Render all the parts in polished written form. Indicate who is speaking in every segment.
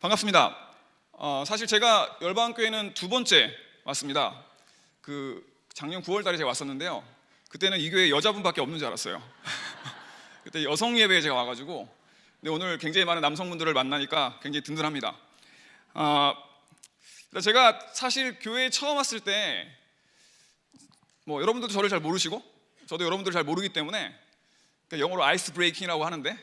Speaker 1: 반갑습니다. 사실 제가 열방교회는 두 번째 왔습니다. 작년 9월 달에 제가 왔었는데요. 그때는 이 교회에 여자분밖에 없는 줄 알았어요. 그때 여성 예배에 제가 와가지고, 근데 오늘 굉장히 많은 남성분들을 만나니까 굉장히 든든합니다. 제가 사실 교회에 처음 왔을 때 여러분들도 저를 잘 모르시고 저도 여러분들을 잘 모르기 때문에 영어로 아이스 브레이킹이라고 하는데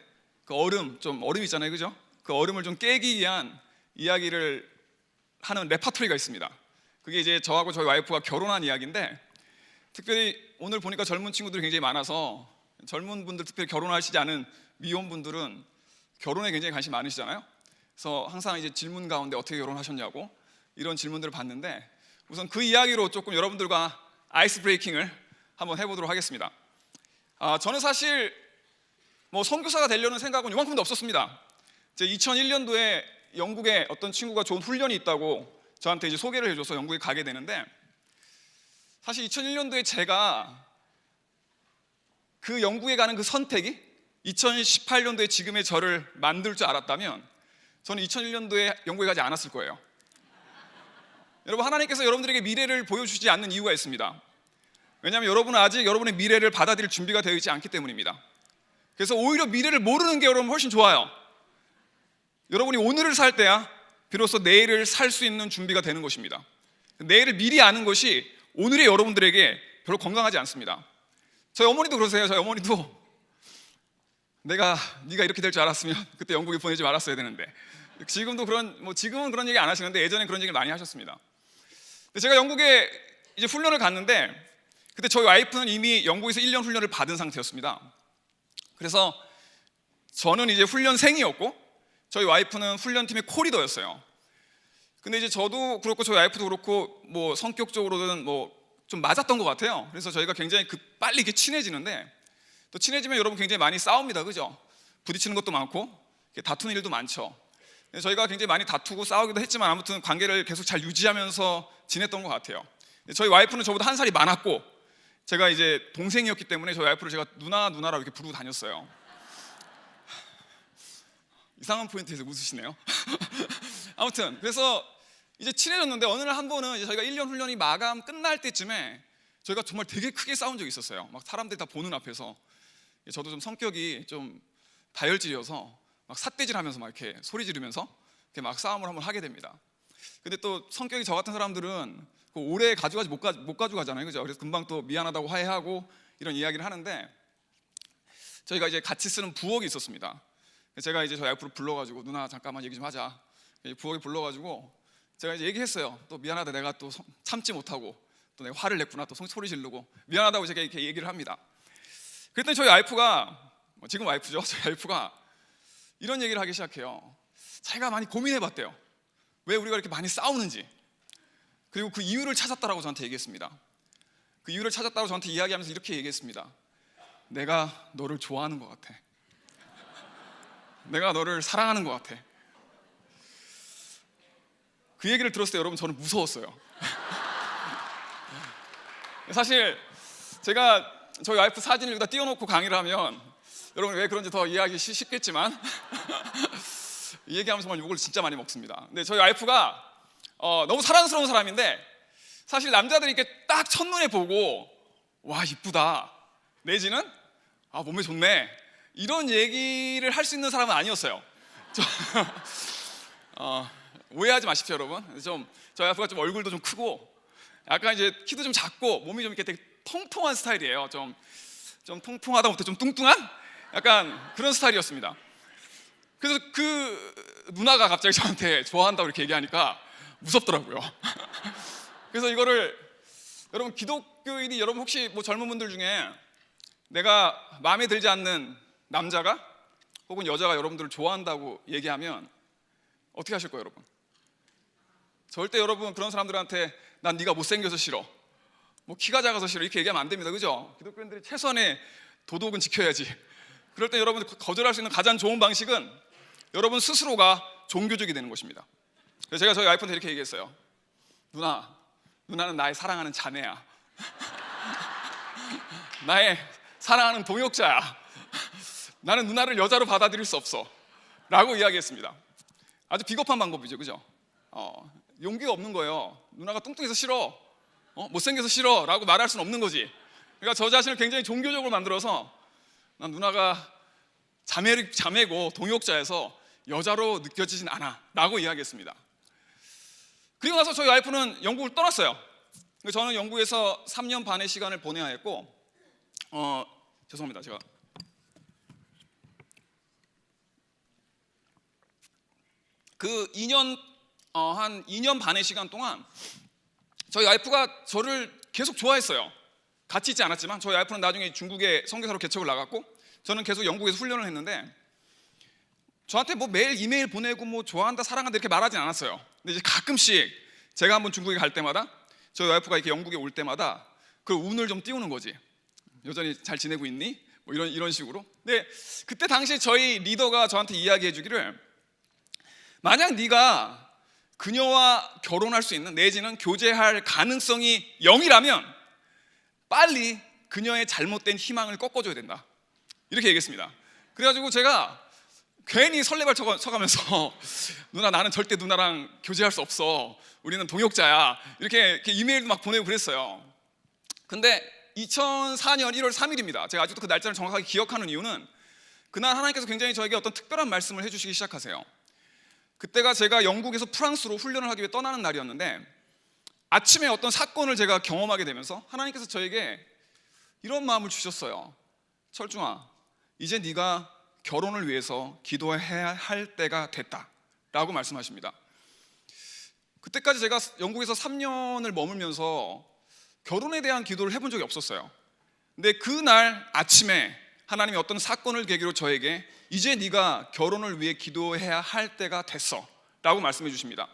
Speaker 1: 얼음 있잖아요, 그죠? 그 얼음을 좀 깨기 위한 이야기를 하는 레파토리가 있습니다. 그게 이제 저하고 저희 와이프가 결혼한 이야기인데, 특별히 오늘 보니까 젊은 친구들이 굉장히 많아서 젊은 분들, 특별히 결혼하시지 않은 미혼분들은 결혼에 굉장히 관심 많으시잖아요. 그래서 항상 이제 질문 가운데 어떻게 결혼하셨냐고 이런 질문들을 받는데, 우선 그 이야기로 조금 여러분들과 아이스 브레이킹을 한번 해보도록 하겠습니다. 저는 사실 선교사가 되려는 생각은 이만큼도 없었습니다. 2001년도에 영국에 어떤 친구가 좋은 훈련이 있다고 저한테 이제 소개를 해줘서 영국에 가게 되는데, 사실 2001년도에 제가 그 영국에 가는 그 선택이 2018년도에 지금의 저를 만들 줄 알았다면 저는 2001년도에 영국에 가지 않았을 거예요. 여러분, 하나님께서 여러분들에게 미래를 보여주지 않는 이유가 있습니다. 왜냐하면 여러분은 아직 여러분의 미래를 받아들일 준비가 되어 있지 않기 때문입니다. 그래서 오히려 미래를 모르는 게 여러분 훨씬 좋아요. 여러분이 오늘을 살 때야 비로소 내일을 살 수 있는 준비가 되는 것입니다. 내일을 미리 아는 것이 오늘의 여러분들에게 별로 건강하지 않습니다. 저희 어머니도 그러세요. 저희 어머니도 네가 이렇게 될 줄 알았으면 그때 영국에 보내지 말았어야 되는데, 지금은 그런 얘기 안 하시는데 예전에 그런 얘기를 많이 하셨습니다. 제가 영국에 이제 훈련을 갔는데, 그때 저희 와이프는 이미 영국에서 1년 훈련을 받은 상태였습니다. 그래서 저는 이제 훈련생이었고 저희 와이프는 훈련팀의 코리더였어요. 근데 이제 저도 그렇고 저희 와이프도 그렇고 성격적으로는 좀 맞았던 것 같아요. 그래서 저희가 굉장히 빨리 이렇게 친해지는데, 또 친해지면 여러분 굉장히 많이 싸웁니다, 그죠? 부딪히는 것도 많고 다투는 일도 많죠. 저희가 굉장히 많이 다투고 싸우기도 했지만 아무튼 관계를 계속 잘 유지하면서 지냈던 것 같아요. 저희 와이프는 저보다 한 살이 많았고 제가 이제 동생이었기 때문에 저희 와이프를 제가 누나라고 이렇게 부르고 다녔어요. 이상한 포인트에서 웃으시네요. 아무튼 그래서 이제 친해졌는데, 어느 날 한 번은 이제 저희가 1년 훈련이 마감 끝날 때쯤에 저희가 정말 되게 크게 싸운 적이 있었어요. 막 사람들이 다 보는 앞에서. 저도 좀 성격이 좀 다혈질이어서 막 삿대질하면서 막 이렇게 소리 지르면서 이렇게 막 싸움을 한번 하게 됩니다. 근데 또 성격이 저 같은 사람들은 오래 가져가지 못 가져가잖아요, 그죠? 그래서 금방 또 미안하다고 화해하고 이런 이야기를 하는데, 저희가 이제 같이 쓰는 부엌이 있었습니다. 제가 이제 저희 와이프를 불러가지고 누나 잠깐만 얘기 좀 하자. 부엌에 불러가지고 제가 이제 얘기했어요. 또 미안하다, 내가 또 참지 못하고 또 내가 화를 냈구나, 또 소리 지르고 미안하다고 제가 이렇게 얘기를 합니다. 그랬더니 저희 와이프가, 지금 와이프죠, 저희 와이프가 이런 얘기를 하기 시작해요. 자기가 많이 고민해봤대요. 왜 우리가 이렇게 많이 싸우는지. 그리고 그 이유를 찾았다라고 저한테 얘기했습니다. 그 이유를 찾았다고 저한테 이야기하면서 이렇게 얘기했습니다. 내가 너를 좋아하는 것 같아. 내가 너를 사랑하는 것 같아. 그 얘기를 들었을 때 여러분, 저는 무서웠어요. 사실 제가 저희 와이프 사진을 여기다 띄워놓고 강의를 하면 여러분 왜 그런지 더 이해하기 쉽겠지만 이 얘기하면서 정말 욕을 진짜 많이 먹습니다. 근데 저희 와이프가 너무 사랑스러운 사람인데, 사실 남자들이 이렇게 딱 첫눈에 보고 와 이쁘다 내지는 몸매 좋네 이런 얘기를 할 수 있는 사람은 아니었어요. 오해하지 마십시오, 여러분. 저희 와이프가 좀 얼굴도 좀 크고 약간 이제 키도 좀 작고 몸이 좀 이렇게 되게 통통한 스타일이에요. 좀 통통하다 못해 좀 뚱뚱한 약간 그런 스타일이었습니다. 그래서 그 누나가 갑자기 저한테 좋아한다고 이렇게 얘기하니까 무섭더라고요. 그래서 이거를 여러분, 기독교인이 여러분 혹시 젊은 분들 중에 내가 마음에 들지 않는 남자가 혹은 여자가 여러분들을 좋아한다고 얘기하면 어떻게 하실 거예요, 여러분? 절대 여러분 그런 사람들한테 난 네가 못생겨서 싫어, 키가 작아서 싫어 이렇게 얘기하면 안 됩니다, 그죠? 기독교인들이 최소한의 도덕은 지켜야지. 그럴 때 여러분 거절할 수 있는 가장 좋은 방식은 여러분 스스로가 종교적이 되는 것입니다. 그래서 제가 저희 와이프한테 이렇게 얘기했어요. 누나는 나의 사랑하는 자매야. 나의 사랑하는 동역자야. 나는 누나를 여자로 받아들일 수 없어 라고 이야기했습니다. 아주 비겁한 방법이죠, 그죠? 용기가 없는 거예요. 누나가 뚱뚱해서 싫어, 못생겨서 싫어라고 말할 수는 없는 거지. 그러니까 저 자신을 굉장히 종교적으로 만들어서 난 누나가 자매고 동역자여서 여자로 느껴지진 않아라고 이야기했습니다. 그리고 나서 저희 와이프는 영국을 떠났어요. 저는 영국에서 3년 반의 시간을 보내야 했고, 죄송합니다. 제가 그 한 2년 반의 시간 동안 저희 와이프가 저를 계속 좋아했어요. 같이 있지 않았지만 저희 와이프는 나중에 중국에 선교사로 개척을 나갔고, 저는 계속 영국에서 훈련을 했는데 저한테 뭐 매일 이메일 보내고 뭐 좋아한다, 사랑한다 이렇게 말하진 않았어요. 근데 이제 가끔씩 제가 한번 중국에 갈 때마다, 저희 와이프가 이렇게 영국에 올 때마다 그 운을 좀 띄우는 거지. 여전히 잘 지내고 있니? 뭐 이런 식으로. 근데 그때 당시 저희 리더가 저한테 이야기해 주기를, 만약 네가 그녀와 결혼할 수 있는, 내지는 교제할 가능성이 0이라면 빨리 그녀의 잘못된 희망을 꺾어줘야 된다, 이렇게 얘기했습니다. 그래가지고 제가 괜히 설레발 쳐가면서 누나, 나는 절대 누나랑 교제할 수 없어, 우리는 동역자야, 이렇게 이메일도 막 보내고 그랬어요. 근데 2004년 1월 3일입니다. 제가 아직도 그 날짜를 정확하게 기억하는 이유는 그날 하나님께서 굉장히 저에게 어떤 특별한 말씀을 해주시기 시작하세요. 그때가 제가 영국에서 프랑스로 훈련을 하기 위해 떠나는 날이었는데, 아침에 어떤 사건을 제가 경험하게 되면서 하나님께서 저에게 이런 마음을 주셨어요. 철중아, 이제 네가 결혼을 위해서 기도해야 할 때가 됐다 라고 말씀하십니다. 그때까지 제가 영국에서 3년을 머물면서 결혼에 대한 기도를 해본 적이 없었어요. 근데 그날 아침에 하나님이 어떤 사건을 계기로 저에게 이제 네가 결혼을 위해 기도해야 할 때가 됐어 라고 말씀해 주십니다.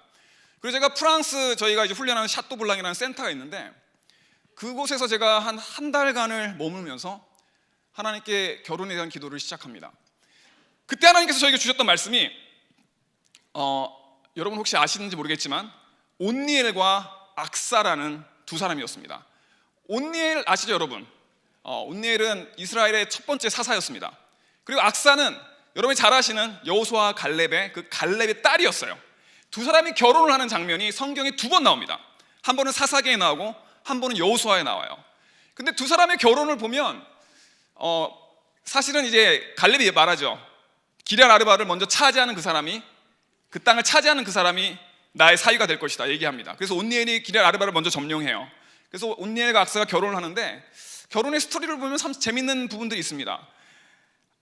Speaker 1: 그리고 제가 프랑스, 저희가 이제 훈련하는 샤또블랑이라는 센터가 있는데, 그곳에서 제가 한 달간을 머물면서 하나님께 결혼에 대한 기도를 시작합니다. 그때 하나님께서 저에게 주셨던 말씀이, 여러분 혹시 아시는지 모르겠지만 온니엘과 악사라는 두 사람이었습니다. 온니엘 아시죠 여러분? 온니엘은 이스라엘의 첫 번째 사사였습니다. 그리고 악사는 여러분이 잘 아시는 여호수아 갈렙의 그 갈렙의 딸이었어요. 두 사람이 결혼을 하는 장면이 성경에 2번 나옵니다. 한 번은 사사기에 나오고 한 번은 여호수아에 나와요. 근데 두 사람의 결혼을 보면 사실은 이제 갈렙이 말하죠. 기럇 아르바를 먼저 차지하는 그 사람이, 그 땅을 차지하는 그 사람이 나의 사위가 될 것이다 얘기합니다. 그래서 온니엘이 기럇 아르바를 먼저 점령해요. 그래서 온니엘과 악사가 결혼을 하는데, 결혼의 스토리를 보면 참 재밌는 부분들이 있습니다.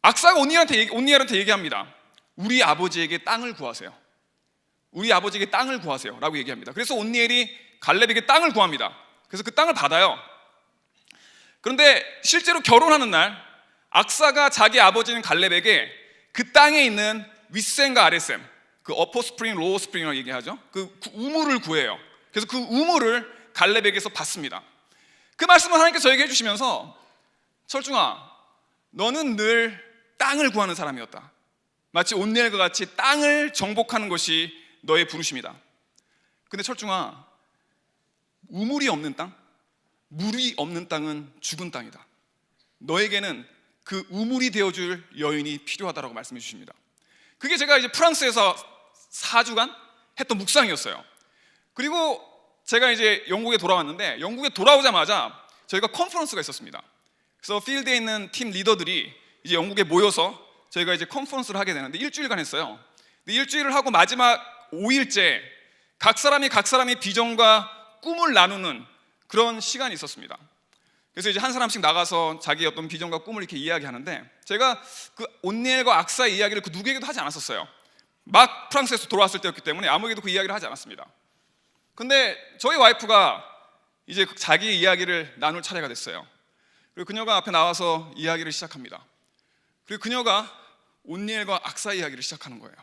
Speaker 1: 악사가 온니엘한테 얘기합니다. 우리 아버지에게 땅을 구하세요. 우리 아버지에게 땅을 구하세요 라고 얘기합니다. 그래서 온니엘이 갈렙에게 땅을 구합니다. 그래서 그 땅을 받아요. 그런데 실제로 결혼하는 날 악사가 자기 아버지인 갈렙에게 그 땅에 있는 윗셈과 아랫셈, 그 어퍼 스프링, 로어 스프링이라고 얘기하죠. 그 우물을 구해요. 그래서 그 우물을 갈렙에게서 받습니다. 그 말씀을 하나님께서 저에게 해주시면서, 철중아, 너는 늘 땅을 구하는 사람이었다. 마치 온니엘과 같이 땅을 정복하는 것이 너의 부르심이다. 근데 철중아, 우물이 없는 땅, 물이 없는 땅은 죽은 땅이다. 너에게는 그 우물이 되어줄 여인이 필요하다라고 말씀해 주십니다. 그게 제가 이제 프랑스에서 4주간 했던 묵상이었어요. 그리고 제가 이제 영국에 돌아왔는데, 영국에 돌아오자마자 저희가 컨퍼런스가 있었습니다. 그래서 필드에 있는 팀 리더들이 이제 영국에 모여서 저희가 이제 컨퍼런스를 하게 되는데, 일주일간 했어요. 근데 일주일을 하고 마지막 5일째 각 사람이 비전과 꿈을 나누는 그런 시간이 있었습니다. 그래서 이제 한 사람씩 나가서 자기 어떤 비전과 꿈을 이렇게 이야기하는데, 제가 그 온니엘과 악사의 이야기를 그 누구에게도 하지 않았었어요. 막 프랑스에서 돌아왔을 때였기 때문에 아무에게도 그 이야기를 하지 않았습니다. 근데 저희 와이프가 이제 자기 이야기를 나눌 차례가 됐어요. 그리고 그녀가 앞에 나와서 이야기를 시작합니다. 그리고 그녀가 온니엘과 악사 이야기를 시작하는 거예요.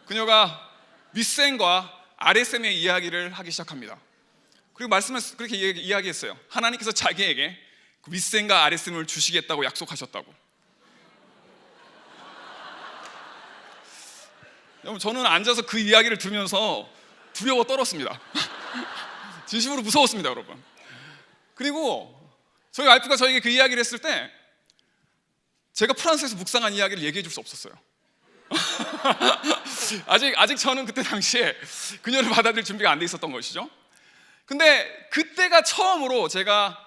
Speaker 1: 그녀가 윗셈과 아랫셈의 이야기를 하기 시작합니다. 그리고 말씀을 그렇게 이야기했어요. 하나님께서 자기에게 그 윗셈과 아랫셈을 주시겠다고 약속하셨다고. 여러분, 저는 앉아서 그 이야기를 들으면서 두려워 떨었습니다. 진심으로 무서웠습니다, 여러분. 그리고 저희 와이프가 저에게 그 이야기를 했을 때 제가 프랑스에서 묵상한 이야기를 얘기해 줄 수 없었어요. 아직 저는 그때 당시에 그녀를 받아들일 준비가 안 돼 있었던 것이죠. 근데 그때가 처음으로 제가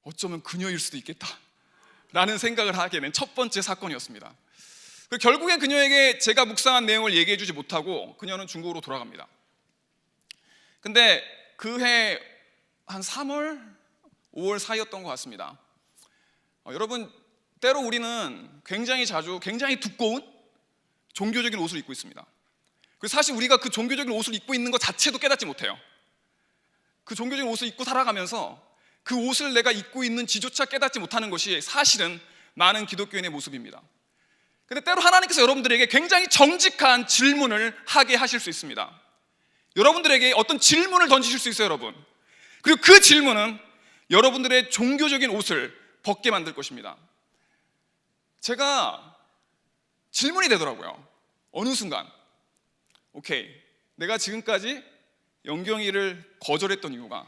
Speaker 1: 어쩌면 그녀일 수도 있겠다 라는 생각을 하게 된 첫 번째 사건이었습니다. 결국엔 그녀에게 제가 묵상한 내용을 얘기해 주지 못하고 그녀는 중국으로 돌아갑니다. 근데 그해 한 3월, 5월 사이였던 것 같습니다. 여러분, 때로 우리는 굉장히 자주 굉장히 두꺼운 종교적인 옷을 입고 있습니다. 그래서 사실 우리가 그 종교적인 옷을 입고 있는 것 자체도 깨닫지 못해요. 그 종교적인 옷을 입고 살아가면서 그 옷을 내가 입고 있는지조차 깨닫지 못하는 것이 사실은 많은 기독교인의 모습입니다. 근데 때로 하나님께서 여러분들에게 굉장히 정직한 질문을 하게 하실 수 있습니다. 여러분들에게 어떤 질문을 던지실 수 있어요, 여러분. 그리고 그 질문은 여러분들의 종교적인 옷을 벗게 만들 것입니다. 제가 질문이 되더라고요. 어느 순간 오케이, 내가 지금까지 영경이를 거절했던 이유가,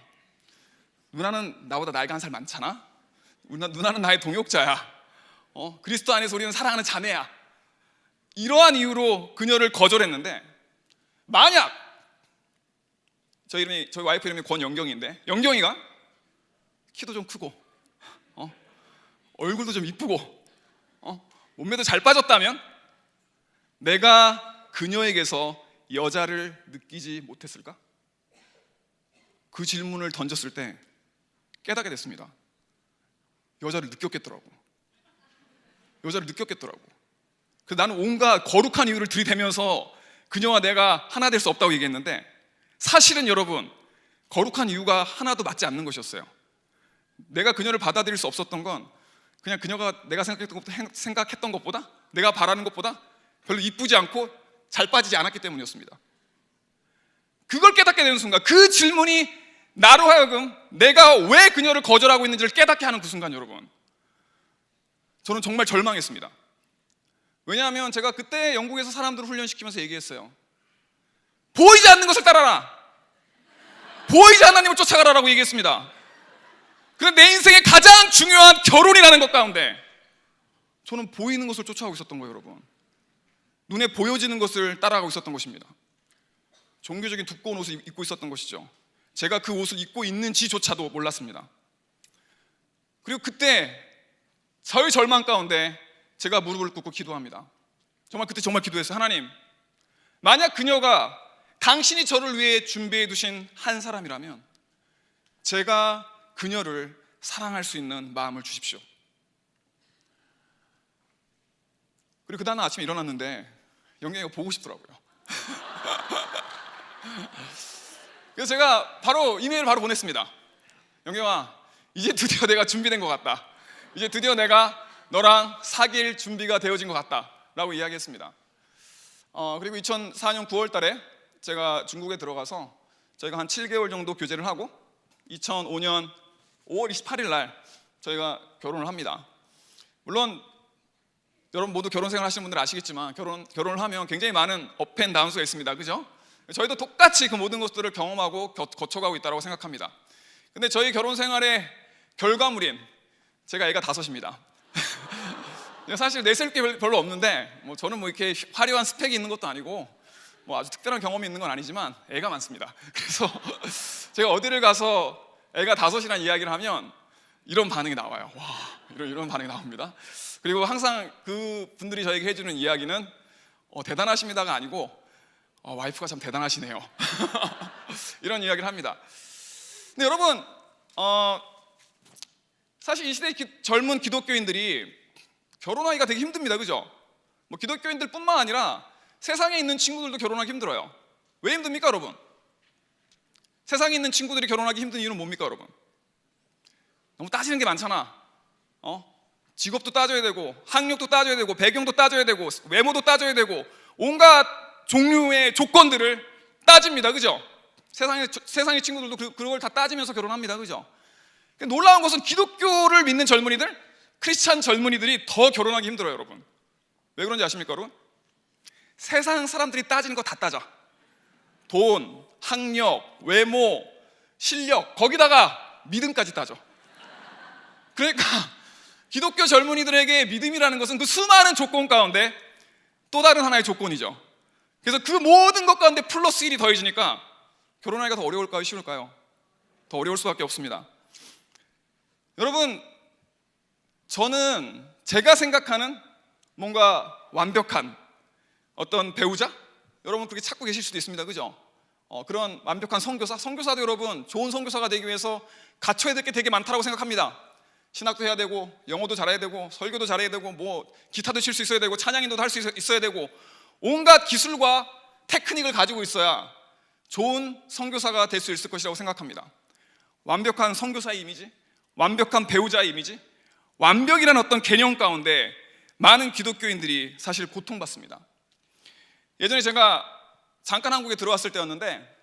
Speaker 1: 누나는 나보다 나이가 한 살 많잖아. 누나는 나의 동역자야. 그리스도 안에서 우리는 사랑하는 자매야. 이러한 이유로 그녀를 거절했는데, 만약 저희 와이프 이름이 권영경인데, 영경이가 키도 좀 크고 얼굴도 좀 이쁘고 몸매도 잘 빠졌다면 내가 그녀에게서 여자를 느끼지 못했을까? 그 질문을 던졌을 때 깨닫게 됐습니다. 여자를 느꼈겠더라고. 그래서 나는 온갖 거룩한 이유를 들이대면서 그녀와 내가 하나 될 수 없다고 얘기했는데, 사실은 여러분, 거룩한 이유가 하나도 맞지 않는 것이었어요. 내가 그녀를 받아들일 수 없었던 건 그냥 그녀가 내가 생각했던 것보다, 내가 바라는 것보다 별로 이쁘지 않고 잘 빠지지 않았기 때문이었습니다. 그걸 깨닫게 되는 순간, 그 질문이 나로 하여금 내가 왜 그녀를 거절하고 있는지를 깨닫게 하는 그 순간, 여러분, 저는 정말 절망했습니다. 왜냐하면 제가 그때 영국에서 사람들을 훈련시키면서 얘기했어요. 보이지 않는 것을 따라라, 보이지 않는 하나님을 쫓아가라라고 얘기했습니다. 그런데 내 인생의 가장 중요한 결혼이라는 것 가운데 저는 보이는 것을 쫓아가고 있었던 거예요, 여러분. 눈에 보여지는 것을 따라가고 있었던 것입니다. 종교적인 두꺼운 옷을 입고 있었던 것이죠. 제가 그 옷을 입고 있는지조차도 몰랐습니다. 그리고 그때 저의 절망 가운데 제가 무릎을 꿇고 기도합니다. 그때 정말 기도했어요. 하나님, 만약 그녀가 당신이 저를 위해 준비해 두신 한 사람이라면 제가 그녀를 사랑할 수 있는 마음을 주십시오. 그리고 그 다음 아침에 일어났는데 영경이가 보고 싶더라고요. 그래서 제가 바로 이메일을 보냈습니다. 영경아, 이제 드디어 내가 준비된 것 같다. 이제 드디어 내가 너랑 사귈 준비가 되어진 것 같다 라고 이야기했습니다. 그리고 2004년 9월 달에 제가 중국에 들어가서 저희가 한 7개월 정도 교제를 하고 2005년 5월 28일 날 저희가 결혼을 합니다. 물론 여러분 모두 결혼 생활 하시는 분들 아시겠지만 결혼을 하면 굉장히 많은 업앤다운스가 있습니다. 그죠? 저희도 똑같이 그 모든 것들을 경험하고 거쳐가고 있다고 생각합니다. 근데 저희 결혼 생활의 결과물인 제가 애가 5입니다. 사실 내세울 게 별로 없는데 저는 이렇게 화려한 스펙이 있는 것도 아니고 아주 특별한 경험이 있는 건 아니지만 애가 많습니다. 그래서 제가 어디를 가서 애가 5이라는 이야기를 하면 이런 반응이 나와요. 와, 이런 반응이 나옵니다. 그리고 항상 그 분들이 저에게 해주는 이야기는 대단하십니다가 아니고 와이프가 참 대단하시네요. 이런 이야기를 합니다. 근데 여러분, 사실 이 시대의 젊은 기독교인들이 결혼하기가 되게 힘듭니다. 그죠? 기독교인들뿐만 아니라 세상에 있는 친구들도 결혼하기 힘들어요. 왜 힘듭니까, 여러분? 세상에 있는 친구들이 결혼하기 힘든 이유는 뭡니까, 여러분? 너무 따지는 게 많잖아. 직업도 따져야 되고, 학력도 따져야 되고, 배경도 따져야 되고, 외모도 따져야 되고, 온갖 종류의 조건들을 따집니다. 그죠? 세상의 친구들도 그걸 다 따지면서 결혼합니다. 그죠? 놀라운 것은 기독교를 믿는 젊은이들, 크리스찬 젊은이들이 더 결혼하기 힘들어요, 여러분. 왜 그런지 아십니까, 여러분? 세상 사람들이 따지는 거 다 따져. 돈, 학력, 외모, 실력, 거기다가 믿음까지 따져. 그러니까 기독교 젊은이들에게 믿음이라는 것은 그 수많은 조건 가운데 또 다른 하나의 조건이죠. 그래서 그 모든 것 가운데 플러스 1이 더해지니까 결혼하기가 더 어려울까요? 쉬울까요? 더 어려울 수밖에 없습니다. 여러분, 저는 제가 생각하는 뭔가 완벽한 어떤 배우자? 여러분 그렇게 찾고 계실 수도 있습니다. 그죠? 그런 완벽한 선교사도 여러분 좋은 선교사가 되기 위해서 갖춰야 될 게 되게 많다고 생각합니다. 신학도 해야 되고 영어도 잘해야 되고 설교도 잘해야 되고 뭐 기타도 칠 수 있어야 되고 찬양인도도 할 수 있어야 되고 온갖 기술과 테크닉을 가지고 있어야 좋은 선교사가 될 수 있을 것이라고 생각합니다. 완벽한 선교사의 이미지, 완벽한 배우자의 이미지, 완벽이라는 어떤 개념 가운데 많은 기독교인들이 사실 고통받습니다. 예전에 제가 잠깐 한국에 들어왔을 때였는데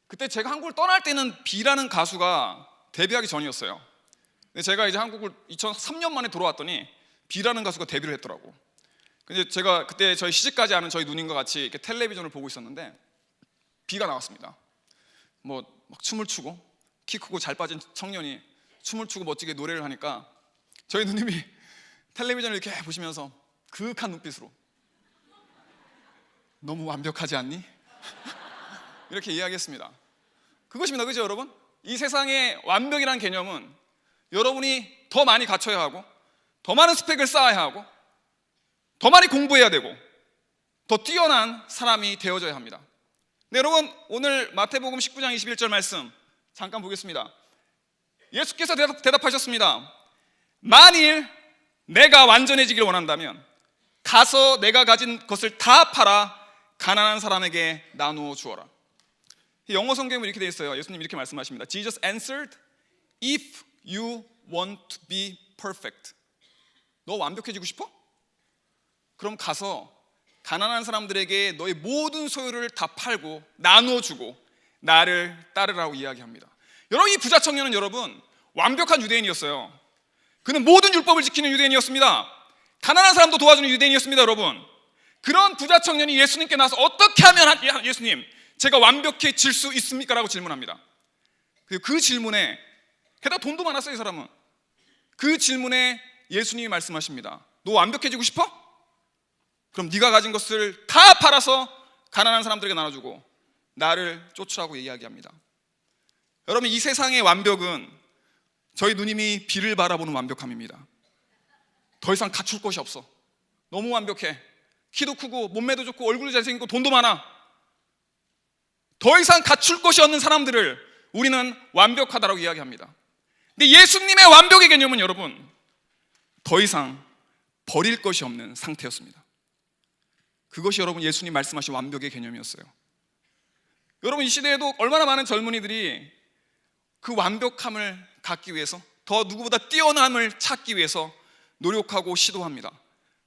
Speaker 1: 그때 제가 한국을 떠날 때는 B라는 가수가 데뷔하기 전이었어요. 근데 제가 이제 한국을 2003년 만에 돌아왔더니 B라는 가수가 데뷔를 했더라고. 근데 제가 그때 저희 시집까지 아는 저희 누님과 같이 이렇게 텔레비전을 보고 있었는데 B가 나왔습니다. 뭐 막 춤을 추고 키 크고 잘 빠진 청년이 춤을 추고 멋지게 노래를 하니까 저희 누님이 텔레비전을 이렇게 보시면서 그윽한 눈빛으로 너무 완벽하지 않니? 이렇게 이야기했습니다. 그것입니다. 그죠 여러분? 이 세상의 완벽이라는 개념은 여러분이 더 많이 갖춰야 하고 더 많은 스펙을 쌓아야 하고 더 많이 공부해야 되고 더 뛰어난 사람이 되어져야 합니다. 네, 여러분 오늘 마태복음 19장 21절 말씀 잠깐 보겠습니다. 예수께서 대답하셨습니다. 만일 내가 완전해지기를 원한다면 가서 내가 가진 것을 다 팔아 가난한 사람에게 나누어 주어라. 영어 성경은 이렇게 되어 있어요. 예수님 이렇게 말씀하십니다. Jesus answered, if you want to be perfect. 너 완벽해지고 싶어? 그럼 가서 가난한 사람들에게 너의 모든 소유를 다 팔고 나누어 주고 나를 따르라고 이야기합니다. 여러분 이 부자 청년은 여러분 완벽한 유대인이었어요. 그는 모든 율법을 지키는 유대인이었습니다. 가난한 사람도 도와주는 유대인이었습니다. 여러분 그런 부자 청년이 예수님께 나와서 어떻게 하면 예수님 제가 완벽해질 수 있습니까? 라고 질문합니다. 그 질문에 게다가 돈도 많았어요. 이 사람은. 그 질문에 예수님이 말씀하십니다. 너 완벽해지고 싶어? 그럼 네가 가진 것을 다 팔아서 가난한 사람들에게 나눠주고 나를 쫓으라고 이야기합니다. 여러분 이 세상의 완벽은 저희 누님이 비를 바라보는 완벽함입니다. 더 이상 갖출 것이 없어. 너무 완벽해. 키도 크고 몸매도 좋고 얼굴도 잘생기고 돈도 많아. 더 이상 갖출 것이 없는 사람들을 우리는 완벽하다라고 이야기합니다. 근데 예수님의 완벽의 개념은 여러분 더 이상 버릴 것이 없는 상태였습니다. 그것이 여러분 예수님 말씀하신 완벽의 개념이었어요. 여러분 이 시대에도 얼마나 많은 젊은이들이 그 완벽함을 갖기 위해서 더 누구보다 뛰어남을 찾기 위해서 노력하고 시도합니다.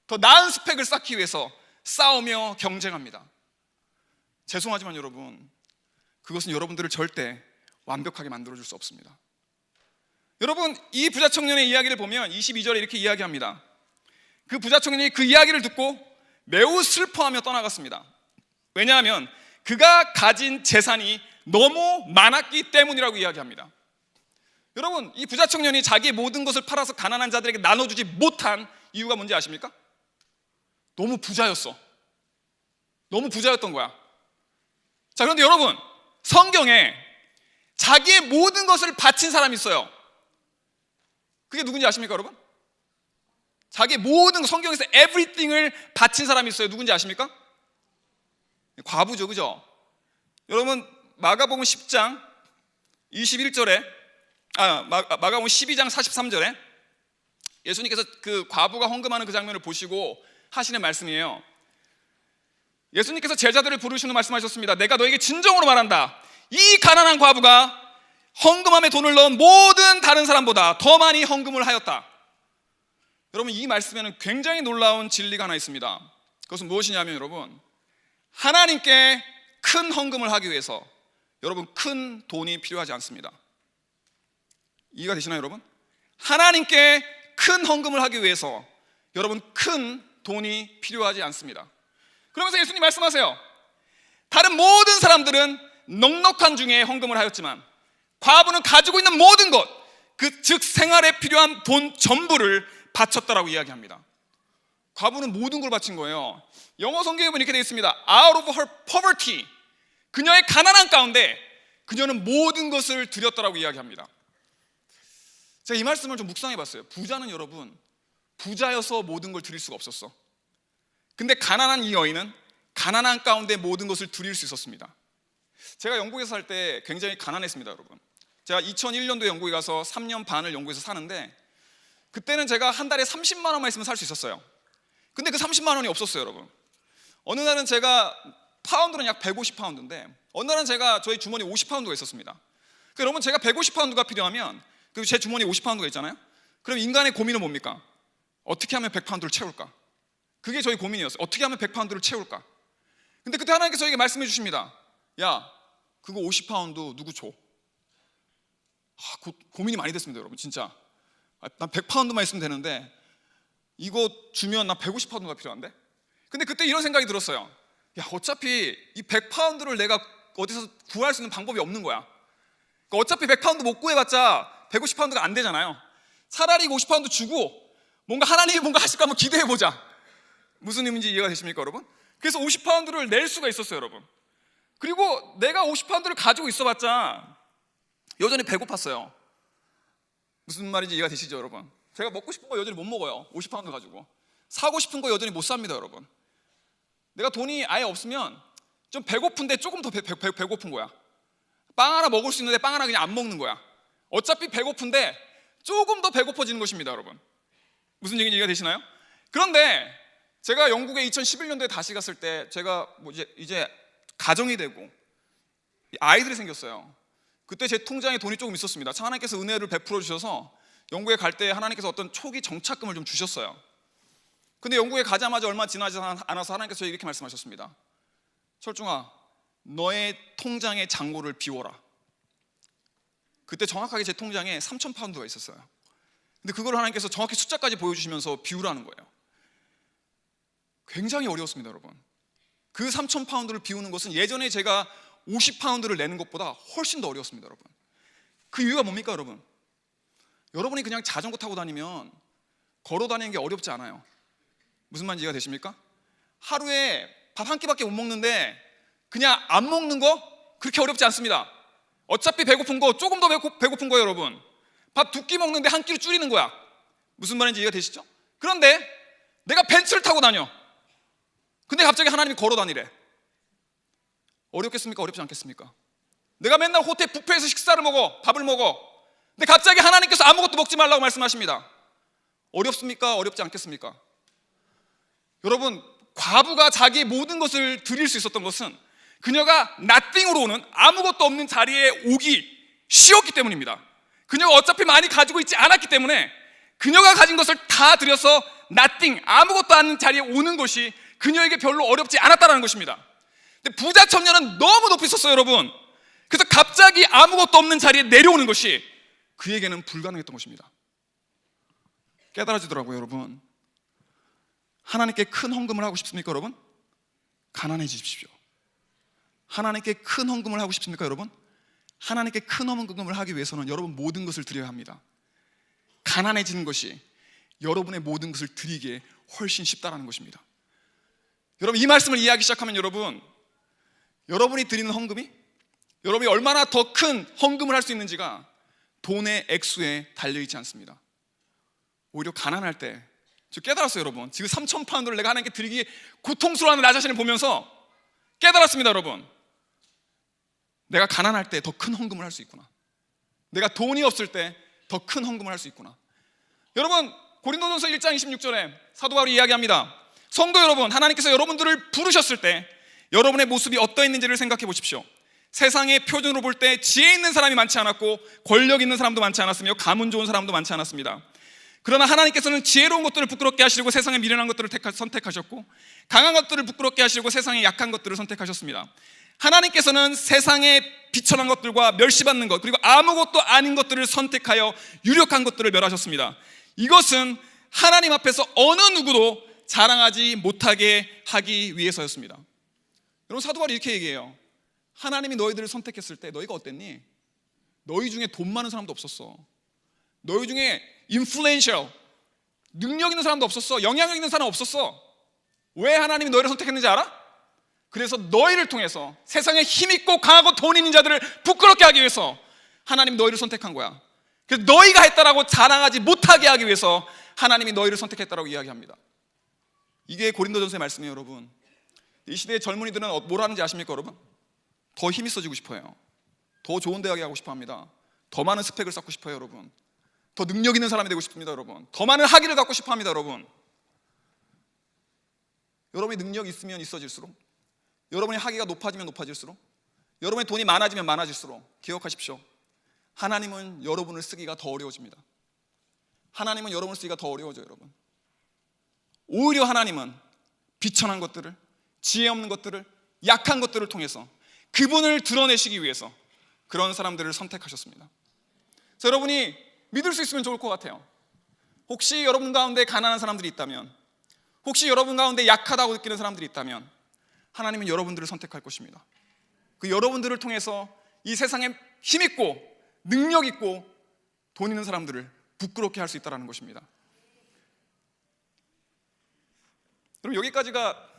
Speaker 1: 더 나은 스펙을 쌓기 위해서 싸우며 경쟁합니다. 죄송하지만 여러분 그것은 여러분들을 절대 완벽하게 만들어줄 수 없습니다. 여러분 이 부자 청년의 이야기를 보면 22절에 이렇게 이야기합니다. 그 부자 청년이 그 이야기를 듣고 매우 슬퍼하며 떠나갔습니다. 왜냐하면 그가 가진 재산이 너무 많았기 때문이라고 이야기합니다. 여러분 이 부자 청년이 자기의 모든 것을 팔아서 가난한 자들에게 나눠주지 못한 이유가 뭔지 아십니까? 너무 부자였어. 너무 부자였던 거야. 자 그런데 여러분 성경에 자기의 모든 것을 바친 사람이 있어요. 그게 누군지 아십니까 여러분? 자기의 모든 성경에서 everything을 바친 사람이 있어요. 누군지 아십니까? 과부죠. 그죠? 여러분 마가복음 10장 21절에 마가복음 12장 43절에 예수님께서 그 과부가 헌금하는 그 장면을 보시고 하시는 말씀이에요. 예수님께서 제자들을 부르시는 말씀하셨습니다. 내가 너에게 진정으로 말한다. 이 가난한 과부가 헌금함에 돈을 넣은 모든 다른 사람보다 더 많이 헌금을 하였다. 여러분 이 말씀에는 굉장히 놀라운 진리가 하나 있습니다. 그것은 무엇이냐면 여러분 하나님께 큰 헌금을 하기 위해서 여러분 큰 돈이 필요하지 않습니다. 이해가 되시나요 여러분? 하나님께 큰 헌금을 하기 위해서 여러분 큰 돈이 필요하지 않습니다. 그러면서 예수님 말씀하세요. 다른 모든 사람들은 넉넉한 중에 헌금을 하였지만 과부는 가지고 있는 모든 것, 즉 생활에 필요한 돈 전부를 바쳤다라고 이야기합니다. 과부는 모든 걸 바친 거예요. 영어 성경에 보면 이렇게 되어 있습니다. Out of her poverty, 그녀의 가난한 가운데 그녀는 모든 것을 드렸다라고 이야기합니다. 제가 이 말씀을 좀 묵상해 봤어요. 부자는 여러분, 부자여서 모든 걸 드릴 수가 없었어. 근데 가난한 이 여인은 가난한 가운데 모든 것을 드릴 수 있었습니다. 제가 영국에서 살 때 굉장히 가난했습니다, 여러분. 제가 2001년도에 영국에 가서 3년 반을 영국에서 사는데, 그때는 제가 한 달에 30만 원만 있으면 살 수 있었어요. 근데 그 30만 원이 없었어요, 여러분. 어느 날은 제가 파운드는 약 150파운드인데 어느 날은 제가 저희 주머니 50파운드가 있었습니다. 그러니까 여러분, 제가 150파운드가 필요하면 그리고 제 주머니에 50파운드가 있잖아요. 그럼 인간의 고민은 뭡니까? 어떻게 하면 100파운드를 채울까? 그게 저희 고민이었어요. 어떻게 하면 100파운드를 채울까? 근데 그때 하나님께서 저에게 말씀해 주십니다. 야, 그거 50파운드 누구 줘? 고민이 많이 됐습니다, 여러분. 진짜 난 100파운드만 있으면 되는데 이거 주면 나 150파운드가 필요한데? 근데 그때 이런 생각이 들었어요. 야, 어차피 이 100파운드를 내가 어디서 구할 수 있는 방법이 없는 거야. 그러니까 어차피 100파운드 못 구해봤자 150파운드가 안 되잖아요. 차라리 50파운드 주고 뭔가 하나님이 뭔가 하실까 한번 기대해보자. 무슨 의미인지 이해가 되십니까, 여러분? 그래서 50파운드를 낼 수가 있었어요, 여러분. 그리고 내가 50파운드를 가지고 있어봤자 여전히 배고팠어요. 무슨 말인지 이해가 되시죠, 여러분? 제가 먹고 싶은 거 여전히 못 먹어요. 50파운드 가지고. 사고 싶은 거 여전히 못 삽니다, 여러분. 내가 돈이 아예 없으면 좀 배고픈데 조금 더 배고픈 거야. 빵 하나 먹을 수 있는데 빵 하나 그냥 안 먹는 거야. 어차피 배고픈데 조금 더 배고파지는 것입니다, 여러분. 무슨 얘기인지 이해가 되시나요? 그런데 제가 영국에 2011년도에 다시 갔을 때 제가 뭐 이제 가정이 되고 아이들이 생겼어요. 그때 제 통장에 돈이 조금 있었습니다. 하나님께서 은혜를 베풀어 주셔서 영국에 갈 때 하나님께서 어떤 초기 정착금을 좀 주셨어요. 근데 영국에 가자마자 얼마 지나지 않아서 하나님께서 저에게 이렇게 말씀하셨습니다. 철중아, 너의 통장의 잔고를 비워라. 그때 정확하게 제 통장에 3,000파운드가 있었어요. 근데 그걸 하나님께서 정확히 숫자까지 보여주시면서 비우라는 거예요. 굉장히 어려웠습니다, 여러분. 그 3,000파운드를 비우는 것은 예전에 제가 50파운드를 내는 것보다 훨씬 더 어려웠습니다, 여러분. 그 이유가 뭡니까, 여러분? 여러분이 그냥 자전거 타고 다니면 걸어 다니는 게 어렵지 않아요. 무슨 말인지 이해가 되십니까? 하루에 밥 한 끼밖에 못 먹는데 그냥 안 먹는 거 그렇게 어렵지 않습니다. 어차피 배고픈 거 조금 더 배고픈 거예요, 여러분. 밥 2끼 먹는데 한 끼로 줄이는 거야. 무슨 말인지 이해가 되시죠? 그런데 내가 벤츠를 타고 다녀. 근데 갑자기 하나님이 걸어 다니래. 어렵겠습니까? 어렵지 않겠습니까? 내가 맨날 호텔 뷔페에서 식사를 먹어, 밥을 먹어. 근데 갑자기 하나님께서 아무것도 먹지 말라고 말씀하십니다. 어렵습니까? 어렵지 않겠습니까? 여러분, 과부가 자기의 모든 것을 드릴 수 있었던 것은 그녀가 nothing으로 오는, 아무것도 없는 자리에 오기 쉬웠기 때문입니다. 그녀가 어차피 많이 가지고 있지 않았기 때문에 그녀가 가진 것을 다 드려서 nothing, 아무것도 않는 자리에 오는 것이 그녀에게 별로 어렵지 않았다는 것입니다. 근데 부자 청년은 너무 높이 있었어요, 여러분. 그래서 갑자기 아무것도 없는 자리에 내려오는 것이 그에게는 불가능했던 것입니다. 깨달아지더라고요, 여러분. 하나님께 큰 헌금을 하고 싶습니까, 여러분? 가난해지십시오. 하나님께 큰 헌금을 하고 싶습니까, 여러분? 하나님께 큰 헌금을 하기 위해서는 여러분 모든 것을 드려야 합니다. 가난해지는 것이 여러분의 모든 것을 드리기에 훨씬 쉽다라는 것입니다. 여러분, 이 말씀을 이해하기 시작하면 여러분이 드리는 헌금이 여러분이 얼마나 더 큰 헌금을 할 수 있는지가 돈의 액수에 달려있지 않습니다. 오히려 가난할 때 저 깨달았어요, 여러분. 지금 3,000파운드를 내가 하나님께 드리기 고통스러워하는 나 자신을 보면서 깨달았습니다, 여러분. 내가 가난할 때 더 큰 헌금을 할 수 있구나. 내가 돈이 없을 때 더 큰 헌금을 할 수 있구나. 여러분, 고린도전서 1장 26절에 사도 바울이 이야기합니다. 성도 여러분, 하나님께서 여러분들을 부르셨을 때 여러분의 모습이 어떠했는지를 생각해 보십시오. 세상의 표준으로 볼 때 지혜 있는 사람이 많지 않았고 권력 있는 사람도 많지 않았으며 가문 좋은 사람도 많지 않았습니다. 그러나 하나님께서는 지혜로운 것들을 부끄럽게 하시려고 세상의 미련한 것들을 선택하셨고 강한 것들을 부끄럽게 하시려고 세상의 약한 것들을 선택하셨습니다. 하나님께서는 세상의 비천한 것들과 멸시받는 것, 그리고 아무것도 아닌 것들을 선택하여 유력한 것들을 멸하셨습니다. 이것은 하나님 앞에서 어느 누구도 자랑하지 못하게 하기 위해서였습니다. 여러분, 사도 바울이 이렇게 얘기해요. 하나님이 너희들을 선택했을 때 너희가 어땠니? 너희 중에 돈 많은 사람도 없었어. 너희 중에 인플루엔셜, 능력 있는 사람도 없었어. 영향력 있는 사람 없었어. 왜 하나님이 너희를 선택했는지 알아? 그래서 너희를 통해서 세상에 힘있고 강하고 돈 있는 자들을 부끄럽게 하기 위해서 하나님이 너희를 선택한 거야. 그래서 너희가 했다라고 자랑하지 못하게 하기 위해서 하나님이 너희를 선택했다라고 이야기합니다. 이게 고린도전서의 말씀이에요, 여러분. 이 시대의 젊은이들은 뭘 하는지 아십니까, 여러분? 더 힘있어지고 싶어요. 더 좋은 대학에 가고 싶어 합니다. 더 많은 스펙을 쌓고 싶어요, 여러분. 더 능력 있는 사람이 되고 싶습니다, 여러분. 더 많은 학위를 갖고 싶어 합니다, 여러분. 여러분이 능력이 있으면 있어질수록, 여러분의 학위가 높아지면 높아질수록, 여러분의 돈이 많아지면 많아질수록 기억하십시오. 하나님은 여러분을 쓰기가 더 어려워집니다. 하나님은 여러분을 쓰기가 더 어려워져요, 여러분. 오히려 하나님은 비천한 것들을, 지혜 없는 것들을, 약한 것들을 통해서 그분을 드러내시기 위해서 그런 사람들을 선택하셨습니다. 그래서 여러분이 믿을 수 있으면 좋을 것 같아요. 혹시 여러분 가운데 가난한 사람들이 있다면, 혹시 여러분 가운데 약하다고 느끼는 사람들이 있다면 하나님은 여러분들을 선택할 것입니다. 그 여러분들을 통해서 이 세상에 힘있고 능력 있고 돈 있는 사람들을 부끄럽게 할 수 있다는 것입니다. 여러분, 여기까지가